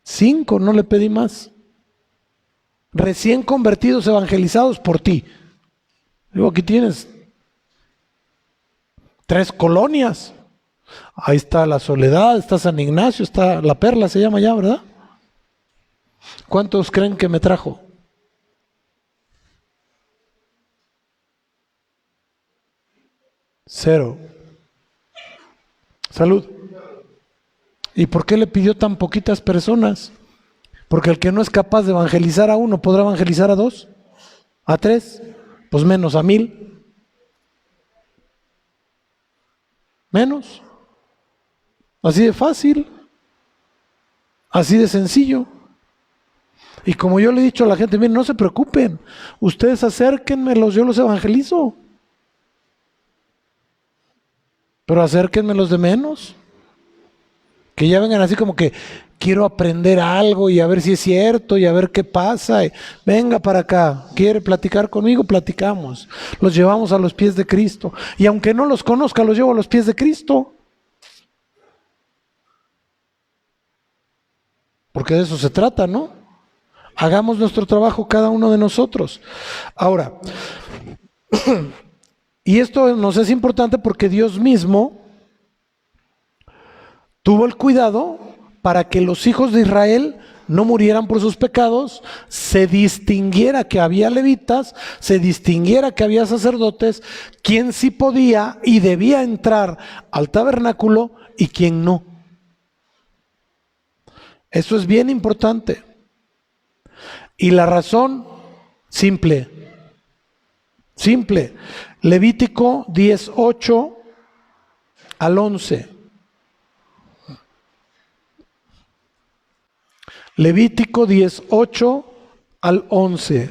5, no le pedí más. Recién convertidos, evangelizados por ti. Digo, aquí tienes 3 colonias. Ahí está La Soledad, está San Ignacio, está La Perla, se llama ya, ¿verdad? ¿Cuántos creen que me trajo? 0. Salud. ¿Y por qué le pidió tan poquitas personas? Porque el que no es capaz de evangelizar a 1, ¿podrá evangelizar a 2? ¿A 3? Pues menos a 1000. Menos. Así de fácil, así de sencillo. Y como yo le he dicho a la gente, miren, no se preocupen, ustedes acérquenmelos, yo los evangelizo. Pero acérquenmelos de menos. Que ya vengan así como que quiero aprender algo y a ver si es cierto y a ver qué pasa. Y venga para acá, quiere platicar conmigo, platicamos. Los llevamos a los pies de Cristo. Y aunque no los conozca, los llevo a los pies de Cristo. Porque de eso se trata, ¿no? Hagamos nuestro trabajo cada uno de nosotros. Ahora, y esto nos es importante porque Dios mismo tuvo el cuidado para que los hijos de Israel no murieran por sus pecados, se distinguiera que había levitas, se distinguiera que había sacerdotes, quien sí podía y debía entrar al tabernáculo y quien no. Eso es bien importante. Y la razón, simple. Levítico 10:8 al 11. Levítico 10:8 al 11.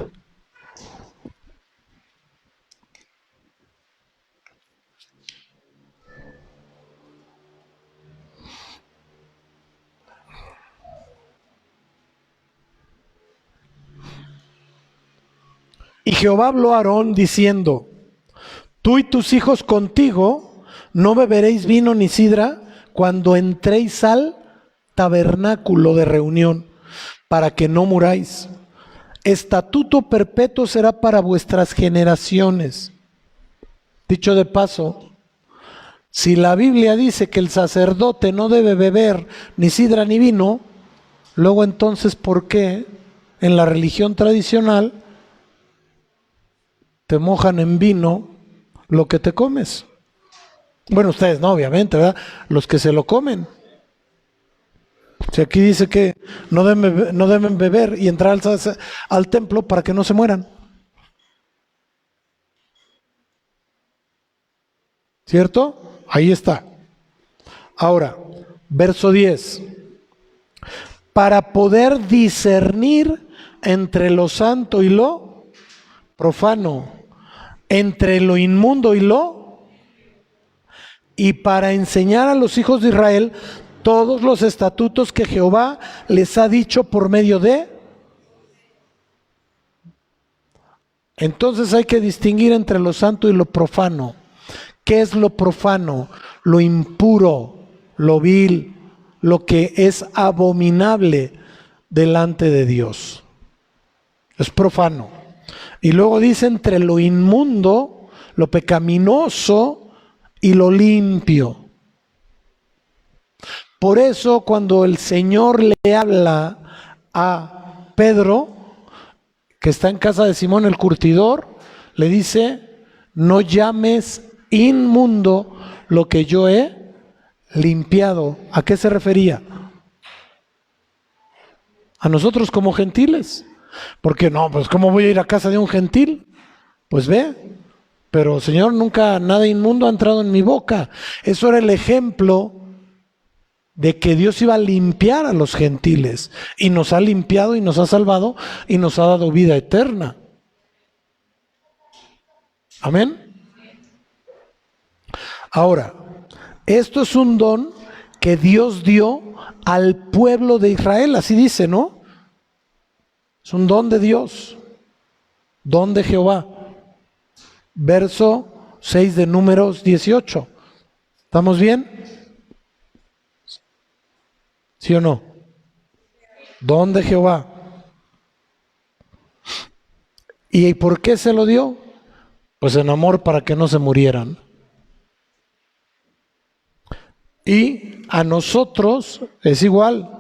Y Jehová habló a Aarón diciendo: tú y tus hijos contigo no beberéis vino ni sidra cuando entréis al tabernáculo de reunión, para que no muráis. Estatuto perpetuo será para vuestras generaciones. Dicho de paso, si la Biblia dice que el sacerdote no debe beber ni sidra ni vino, luego entonces, ¿por qué en la religión tradicional te mojan en vino lo que te comes? Bueno, ustedes no, obviamente, ¿verdad? Los que se lo comen. Si aquí dice que no deben beber y entrar al templo para que no se mueran. ¿Cierto? Ahí está. Ahora, verso 10. Para poder discernir entre lo santo y lo profano, entre lo inmundo y para enseñar a los hijos de Israel todos los estatutos que Jehová les ha dicho por medio de. Entonces hay que distinguir entre lo santo y lo profano. ¿Qué es lo profano? Lo impuro, lo vil, lo que es abominable delante de Dios. Es profano. Y luego dice entre lo inmundo, lo pecaminoso y lo limpio. Por eso cuando el Señor le habla a Pedro, que está en casa de Simón el curtidor, le dice: no llames inmundo lo que yo he limpiado. ¿A qué se refería? A nosotros como gentiles. Porque no, pues ¿cómo voy a ir a casa de un gentil? Pues ve, pero Señor, nunca nada inmundo ha entrado en mi boca. Eso era el ejemplo de que Dios iba a limpiar a los gentiles, y nos ha limpiado y nos ha salvado y nos ha dado vida eterna. Amén. Ahora, esto es un don que Dios dio al pueblo de Israel, así dice, ¿no? Es un don de Dios, don de Jehová. Verso 6 de Números 18. ¿Estamos bien? ¿Sí o no? Don de Jehová. ¿Y por qué se lo dio? Pues en amor, para que no se murieran. Y a nosotros es igual.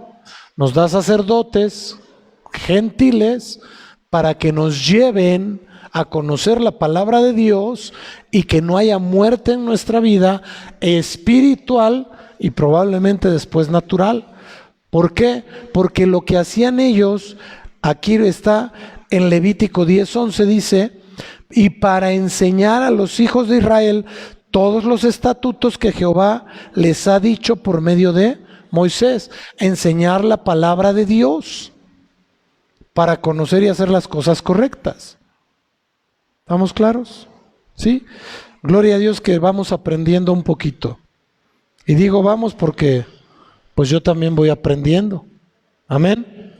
Nos da sacerdotes gentiles para que nos lleven a conocer la palabra de Dios y que no haya muerte en nuestra vida espiritual y probablemente después natural. ¿Por qué? Porque lo que hacían ellos, aquí está en Levítico 10:11, dice: y para enseñar a los hijos de Israel todos los estatutos que Jehová les ha dicho por medio de Moisés, enseñar la palabra de Dios para conocer y hacer las cosas correctas. ¿Estamos claros? ¿Sí? Gloria a Dios que vamos aprendiendo un poquito. Y digo vamos porque pues yo también voy aprendiendo. Amén.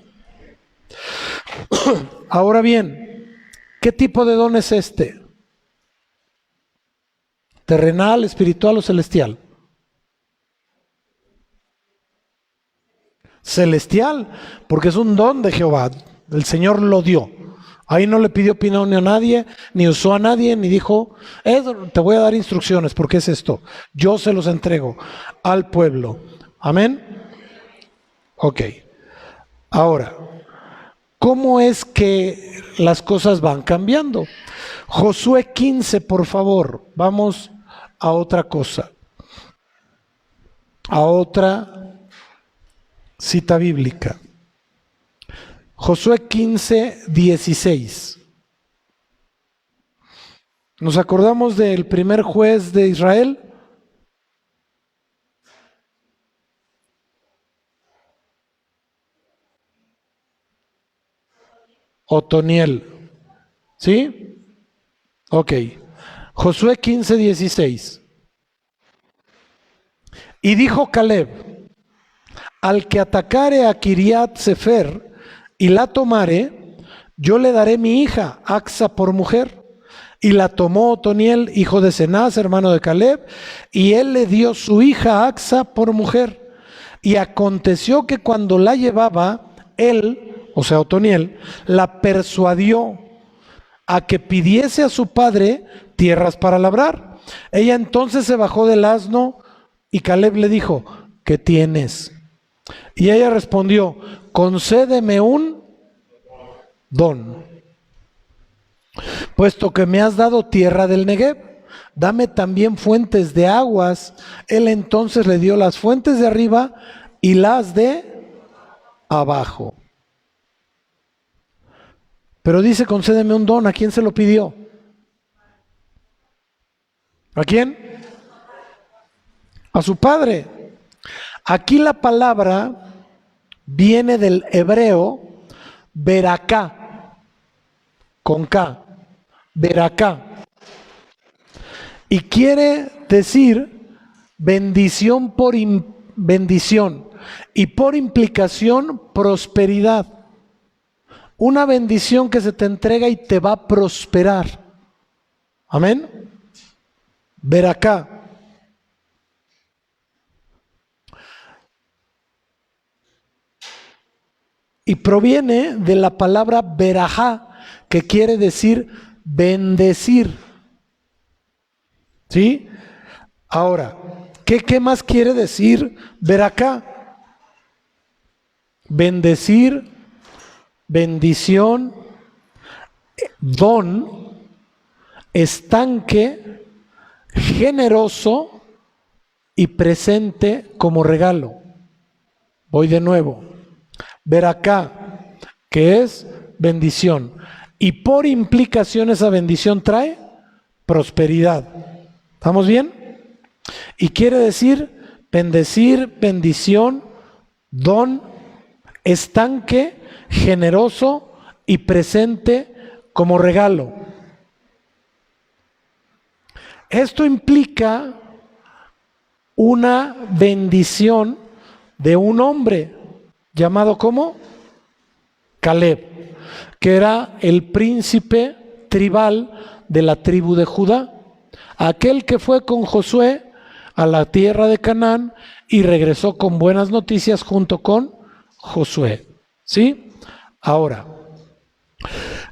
Ahora bien, ¿qué tipo de don es este? ¿Terrenal, espiritual o celestial? Celestial, porque es un don de Jehová. El Señor lo dio. Ahí no le pidió opinión a nadie, ni usó a nadie, ni dijo, te voy a dar instrucciones, porque es esto. Yo se los entrego al pueblo. Amén. Ok. Ahora, ¿cómo es que las cosas van cambiando? Josué 15, por favor. Vamos a otra cosa. A otra cita bíblica. Josué 15, 16. ¿Nos acordamos del primer juez de Israel? Otoniel. ¿Sí? Ok. Josué 15, 16. Y dijo Caleb, al que atacare a Kiriat Sefer y la tomare, yo le daré mi hija, Axa, por mujer. Y la tomó Otoniel, hijo de Cenaz, hermano de Caleb, y él le dio su hija Axa por mujer. Y aconteció que cuando la llevaba, él, o sea Otoniel, la persuadió a que pidiese a su padre tierras para labrar. Ella entonces se bajó del asno y Caleb le dijo, ¿qué tienes? Y ella respondió, concédeme un don, puesto que me has dado tierra del Negev, dame también fuentes de aguas. Él entonces le dio las fuentes de arriba y las de abajo. Pero dice, concédeme un don. ¿A quién se lo pidió? ¿A quién? A su padre. Aquí la palabra viene del hebreo beraká, con K, beraká, y quiere decir bendición por bendición y por implicación prosperidad. Una bendición que se te entrega y te va a prosperar. Amén. Beraká. Y proviene de la palabra berajá, que quiere decir bendecir. ¿Sí? Ahora, ¿qué más quiere decir beraká? Bendecir, bendición, don, estanque, generoso y presente como regalo. Voy de nuevo. Beraká, que es bendición. Y por implicación esa bendición trae prosperidad. ¿Estamos bien? Y quiere decir bendecir, bendición, don, estanque, generoso y presente como regalo. Esto implica una bendición de un hombre llamado ¿cómo? Caleb, que era el príncipe tribal de la tribu de Judá, aquel que fue con Josué a la tierra de Canaán y regresó con buenas noticias junto con Josué. ¿Sí? Ahora,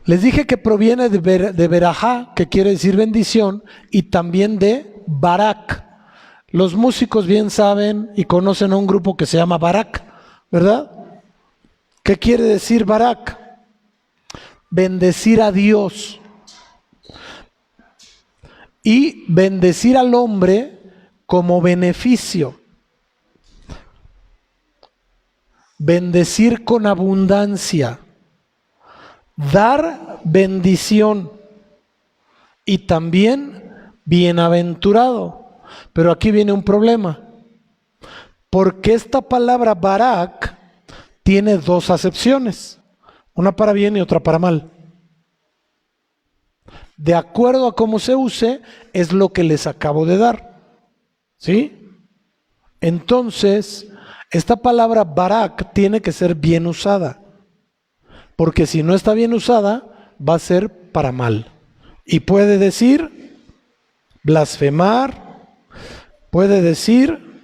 les dije que proviene de berajá, que quiere decir bendición, y también de barak. Los músicos bien saben y conocen a un grupo que se llama Barak, ¿verdad? ¿Qué quiere decir barak? Bendecir a Dios. Y bendecir al hombre como beneficio. Bendecir con abundancia. Dar bendición. Y también bienaventurado. Pero aquí viene un problema, porque esta palabra Barak tiene dos acepciones, una para bien y otra para mal. De acuerdo a cómo se use, es lo que les acabo de dar. ¿Sí? Entonces, esta palabra Barak tiene que ser bien usada, porque si no está bien usada, va a ser para mal. Y puede decir blasfemar, puede decir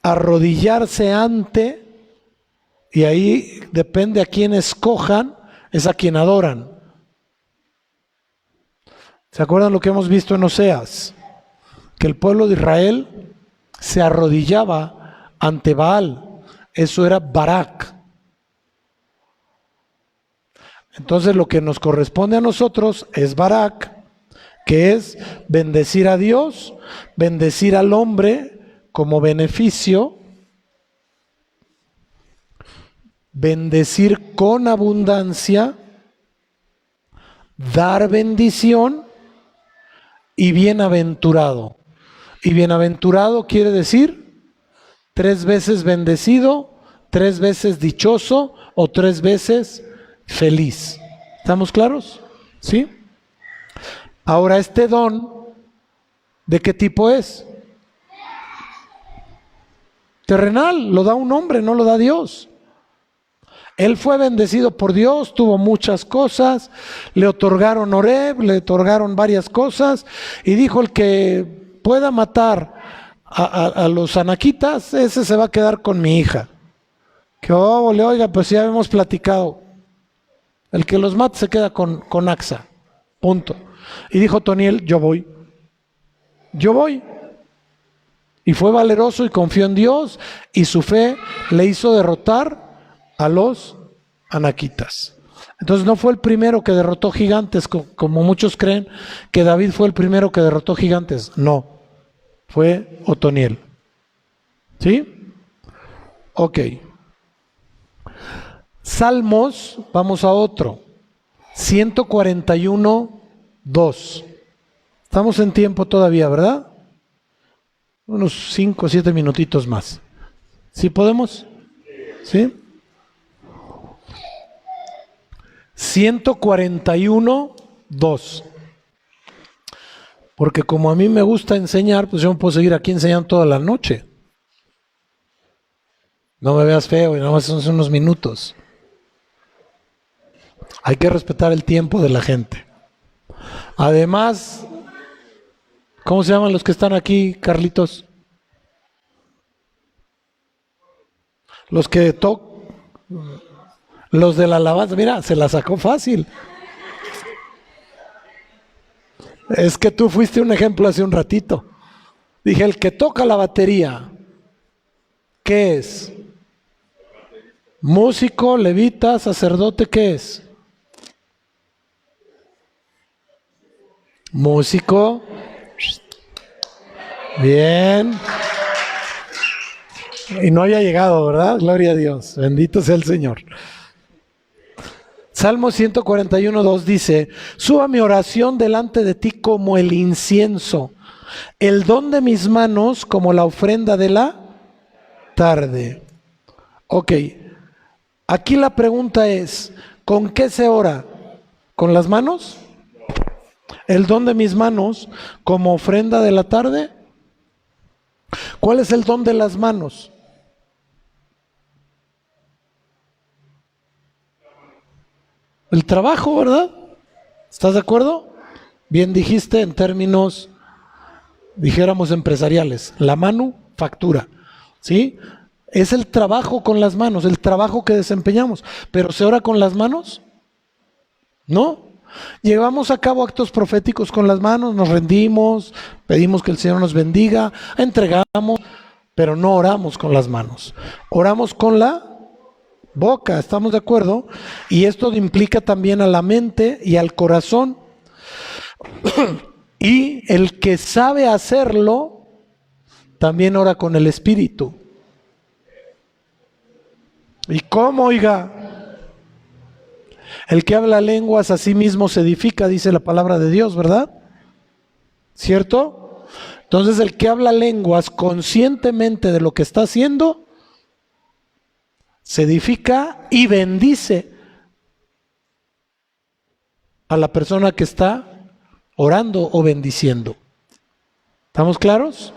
arrodillarse ante, y ahí depende a quién escojan, es a quien adoran. ¿Se acuerdan lo que hemos visto en Oseas? Que el pueblo de Israel se arrodillaba ante Baal. Eso era Barak. Entonces lo que nos corresponde a nosotros es Barak, que es bendecir a Dios, bendecir al hombre como beneficio, bendecir con abundancia, dar bendición y bienaventurado. Y bienaventurado quiere decir 3 veces bendecido, 3 veces dichoso o 3 veces feliz. ¿Estamos claros? ¿Sí? Ahora, este don, ¿de qué tipo es? Terrenal, lo da un hombre, no lo da Dios. Él fue bendecido por Dios, tuvo muchas cosas, le otorgaron Oreb, le otorgaron varias cosas, y dijo: el que pueda matar a los anaquitas, ese se va a quedar con mi hija. Que oiga, pues ya hemos platicado. El que los mate se queda con Axa. Punto. Y dijo Otoniel: yo voy. Yo voy. Y fue valeroso y confió en Dios, y su fe le hizo derrotar a los anaquitas. Entonces no fue el primero que derrotó gigantes, como muchos creen que David fue el primero que derrotó gigantes. No, fue Otoniel. ¿Sí? Ok. Salmos, vamos a otro. 141, 2. Estamos en tiempo todavía, ¿verdad? Unos 5 o 7 minutitos más. ¿Sí podemos? ¿Sí? 141, 2. Porque como a mí me gusta enseñar, pues yo me puedo seguir aquí enseñando toda la noche. No me veas feo, y nada más son unos minutos. Hay que respetar el tiempo de la gente. Además, ¿cómo se llaman los que están aquí, Carlitos? Los que los de la alabanza. Mira, se la sacó fácil. Es que tú fuiste un ejemplo hace un ratito. Dije: el que toca la batería, ¿qué es? Músico, levita, sacerdote, ¿qué es? Músico. Bien. Y no había llegado, ¿verdad? Gloria a Dios. Bendito sea el Señor. Salmo 141, 2 dice: suba mi oración delante de ti como el incienso, el don de mis manos como la ofrenda de la tarde. Ok. Aquí la pregunta es: ¿con qué se ora? ¿Con las manos? ¿El don de mis manos como ofrenda de la tarde? ¿Cuál es el don de las manos? El trabajo, ¿verdad? ¿Estás de acuerdo? Bien dijiste en términos, dijéramos, empresariales. La manufactura, ¿sí? Es el trabajo con las manos, el trabajo que desempeñamos. ¿Pero se ora con las manos? ¿No? Llevamos a cabo actos proféticos con las manos, nos rendimos, pedimos que el Señor nos bendiga, entregamos, pero no oramos con las manos. Oramos con la boca, ¿estamos de acuerdo? Y esto implica también a la mente y al corazón. Y el que sabe hacerlo, también ora con el espíritu. ¿Y cómo, oiga? El que habla lenguas a sí mismo se edifica, dice la palabra de Dios, ¿verdad? ¿cierto? Entonces el que habla lenguas conscientemente de lo que está haciendo, se edifica y bendice a la persona que está orando o bendiciendo. ¿Estamos claros?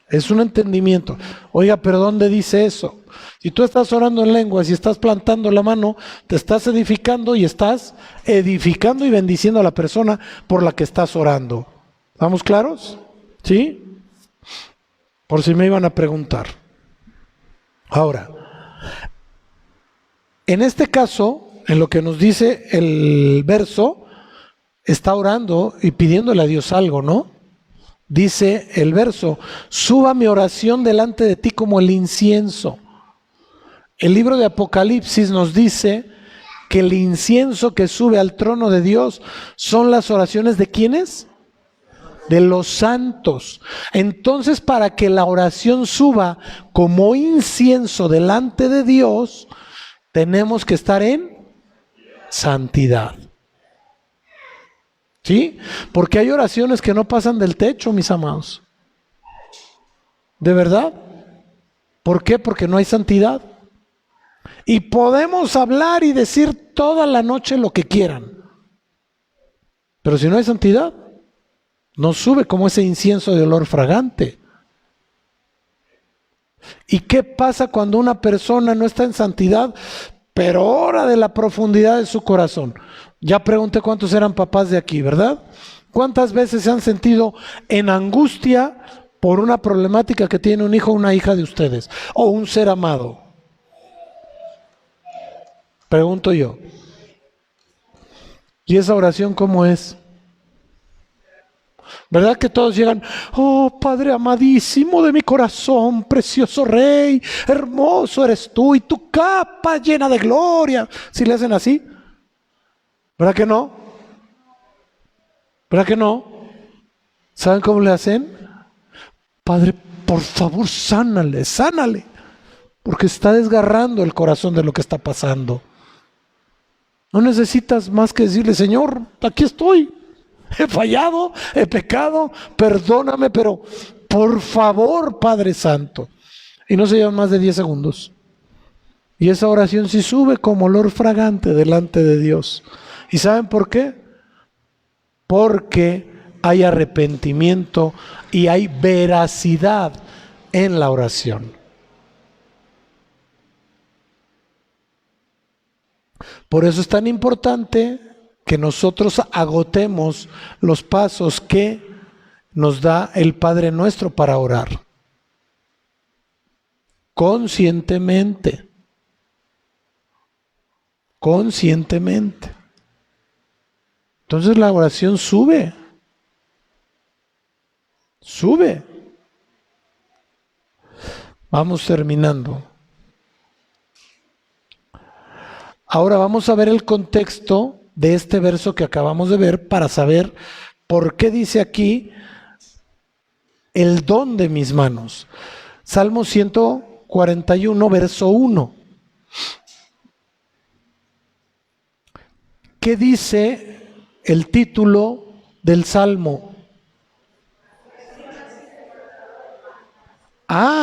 Es un entendimiento. Oiga, pero ¿dónde dice eso? Si tú estás orando en lenguas y estás plantando la mano, te estás edificando y bendiciendo a la persona por la que estás orando. ¿Estamos claros? ¿Sí? Por si me iban a preguntar. Ahora, en este caso, en lo que nos dice el verso, está orando y pidiéndole a Dios algo, ¿no? Dice el verso, suba mi oración delante de ti como el incienso. El libro de Apocalipsis nos dice que el incienso que sube al trono de Dios son las oraciones de ¿quiénes? De los santos. Entonces, para que la oración suba como incienso delante de Dios, tenemos que estar en santidad. ¿Sí? Porque hay oraciones que no pasan del techo, mis amados. ¿De verdad? ¿Por qué? Porque no hay santidad. Y podemos hablar y decir toda la noche lo que quieran. Pero si no hay santidad, no sube como ese incienso de olor fragante. ¿Y qué pasa cuando una persona no está en santidad, pero ora de la profundidad de su corazón? Ya pregunté cuántos eran papás de aquí, ¿verdad? ¿Cuántas veces se han sentido en angustia por una problemática que tiene un hijo o una hija de ustedes? O un ser amado. Pregunto yo. ¿Y esa oración cómo es? ¿Verdad que todos llegan? Oh, Padre amadísimo de mi corazón, precioso Rey, hermoso eres tú y tu capa llena de gloria. ¿Sí le hacen así? ¿Verdad que no? ¿Verdad que no? ¿Saben cómo le hacen? Padre, por favor, sánale, sánale, porque está desgarrando el corazón de lo que está pasando. No necesitas más que decirle, Señor, aquí estoy, he fallado, he pecado, perdóname, pero por favor, Padre Santo. Y no se llevan más de 10 segundos. Y esa oración sí sube como olor fragante delante de Dios. ¿Y saben por qué? Porque hay arrepentimiento y hay veracidad en la oración. Por eso es tan importante que nosotros agotemos los pasos que nos da el Padre Nuestro para orar. Conscientemente. Conscientemente. Entonces la oración sube. Sube. Vamos terminando. Ahora vamos a ver el contexto de este verso que acabamos de ver para saber por qué dice aquí el don de mis manos. Salmo 141, verso 1. ¿Qué dice el título del Salmo?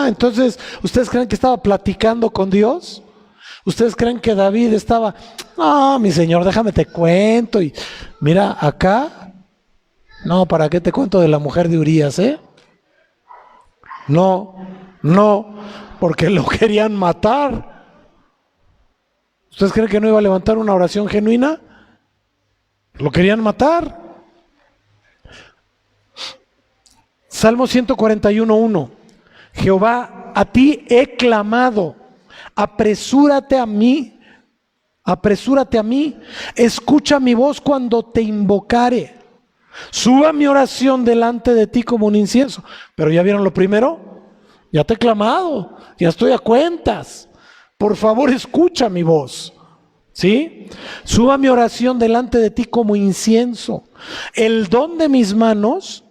Entonces, ¿ustedes creen que estaba platicando con Dios? ¿Ustedes creen que David estaba, no, mi Señor, déjame te cuento? Y mira, acá, no, ¿para qué te cuento de la mujer de Urías, No, porque lo querían matar. ¿Ustedes creen que no iba a levantar una oración genuina? Lo querían matar. Salmo 141:1. Jehová, a ti he clamado, apresúrate a mí, escucha mi voz cuando te invocare. Suba mi oración delante de ti como un incienso. Pero ¿ya vieron lo primero? Ya te he clamado, ya estoy a cuentas. Por favor, escucha mi voz. ¿Sí? Suba mi oración delante de ti como incienso. El don de mis manos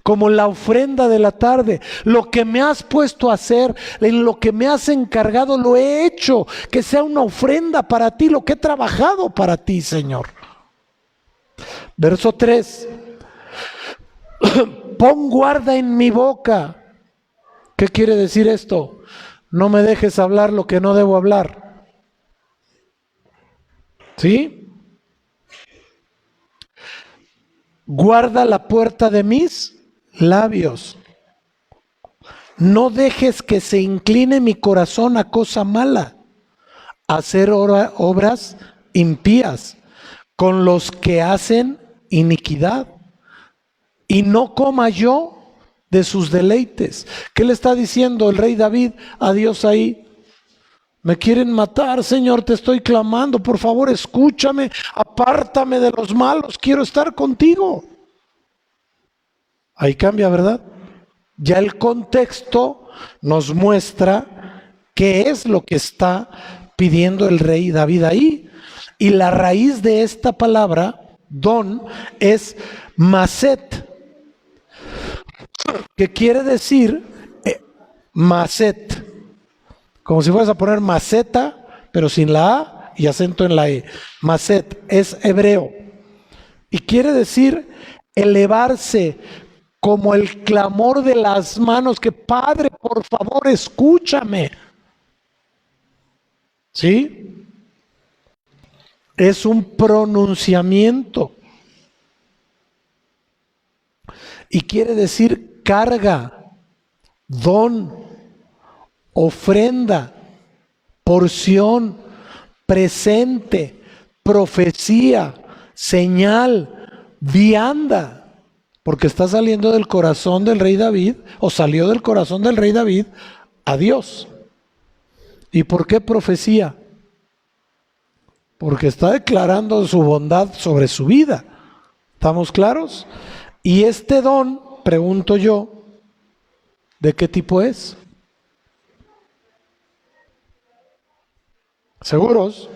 como la ofrenda de la tarde. Lo que me has puesto a hacer, en lo que me has encargado, lo he hecho. Que sea una ofrenda para ti, lo que he trabajado para ti, Señor. Verso 3. Pon guarda en mi boca. ¿Qué quiere decir esto? No me dejes hablar lo que no debo hablar. ¿Sí? Guarda la puerta de mis labios. No dejes que se incline mi corazón a cosa mala, a hacer obras impías con los que hacen iniquidad. Y no coma yo de sus deleites. ¿Qué le está diciendo el rey David a Dios ahí? Me quieren matar, Señor, te estoy clamando, por favor escúchame, apártame de los malos, quiero estar contigo. Ahí cambia, ¿verdad? Ya el contexto nos muestra qué es lo que está pidiendo el rey David ahí. Y la raíz de esta palabra, don, es maset, que quiere decir maset, como si fueras a poner maceta, pero sin la A y acento en la E. Maset es hebreo y quiere decir elevarse, como el clamor de las manos, que Padre, por favor, escúchame. ¿Sí? Es un pronunciamiento. Y quiere decir carga, don, ofrenda, porción, presente, profecía, señal, vianda. Porque está saliendo del corazón del rey David, o salió del corazón del rey David a Dios. ¿Y por qué profecía? Porque está declarando su bondad sobre su vida. ¿Estamos claros? Y este don, pregunto yo, ¿de qué tipo es? ¿Seguros?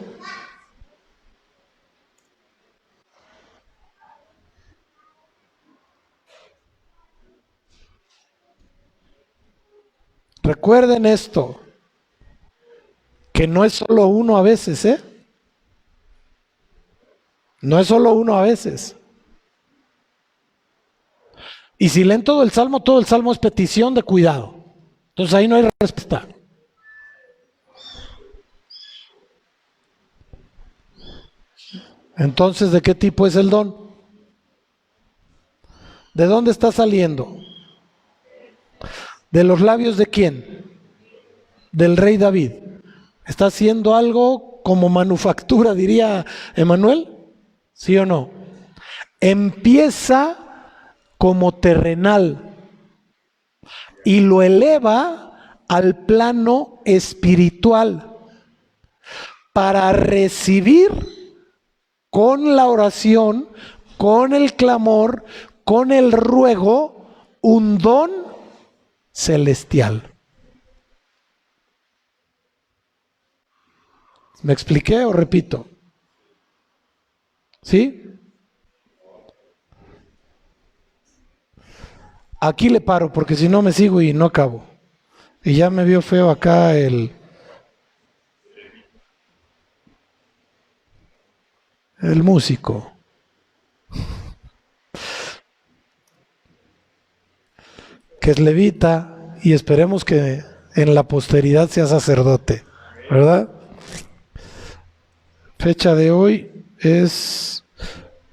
Recuerden esto, que no es solo uno a veces, ¿eh? No es solo uno a veces. Y si leen todo el salmo es petición de cuidado. Entonces ahí no hay respuesta. Entonces, ¿de qué tipo es el don? ¿De dónde está saliendo? ¿De los labios de quién? Del rey David. ¿Está haciendo algo como manufactura, diría Emanuel? ¿Sí o no? Empieza como terrenal y lo eleva al plano espiritual para recibir con la oración, con el clamor, con el ruego, un don celestial. ¿Me expliqué o repito? ¿Sí? Aquí le paro porque si no me sigo y no acabo. Y ya me vio feo acá el músico. Que es levita y esperemos que en la posteridad sea sacerdote, ¿verdad? Fecha de hoy es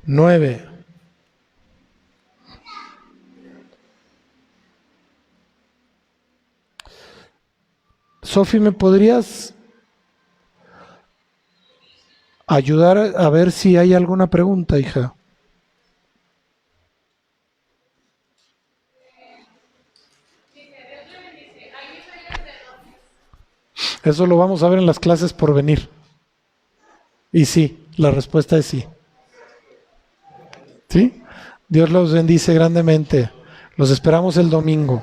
9. Sofi, ¿me podrías ayudar a ver si hay alguna pregunta, hija? Eso lo vamos a ver en las clases por venir. Y sí, la respuesta es sí. ¿Sí? Dios los bendice grandemente. Los esperamos el domingo.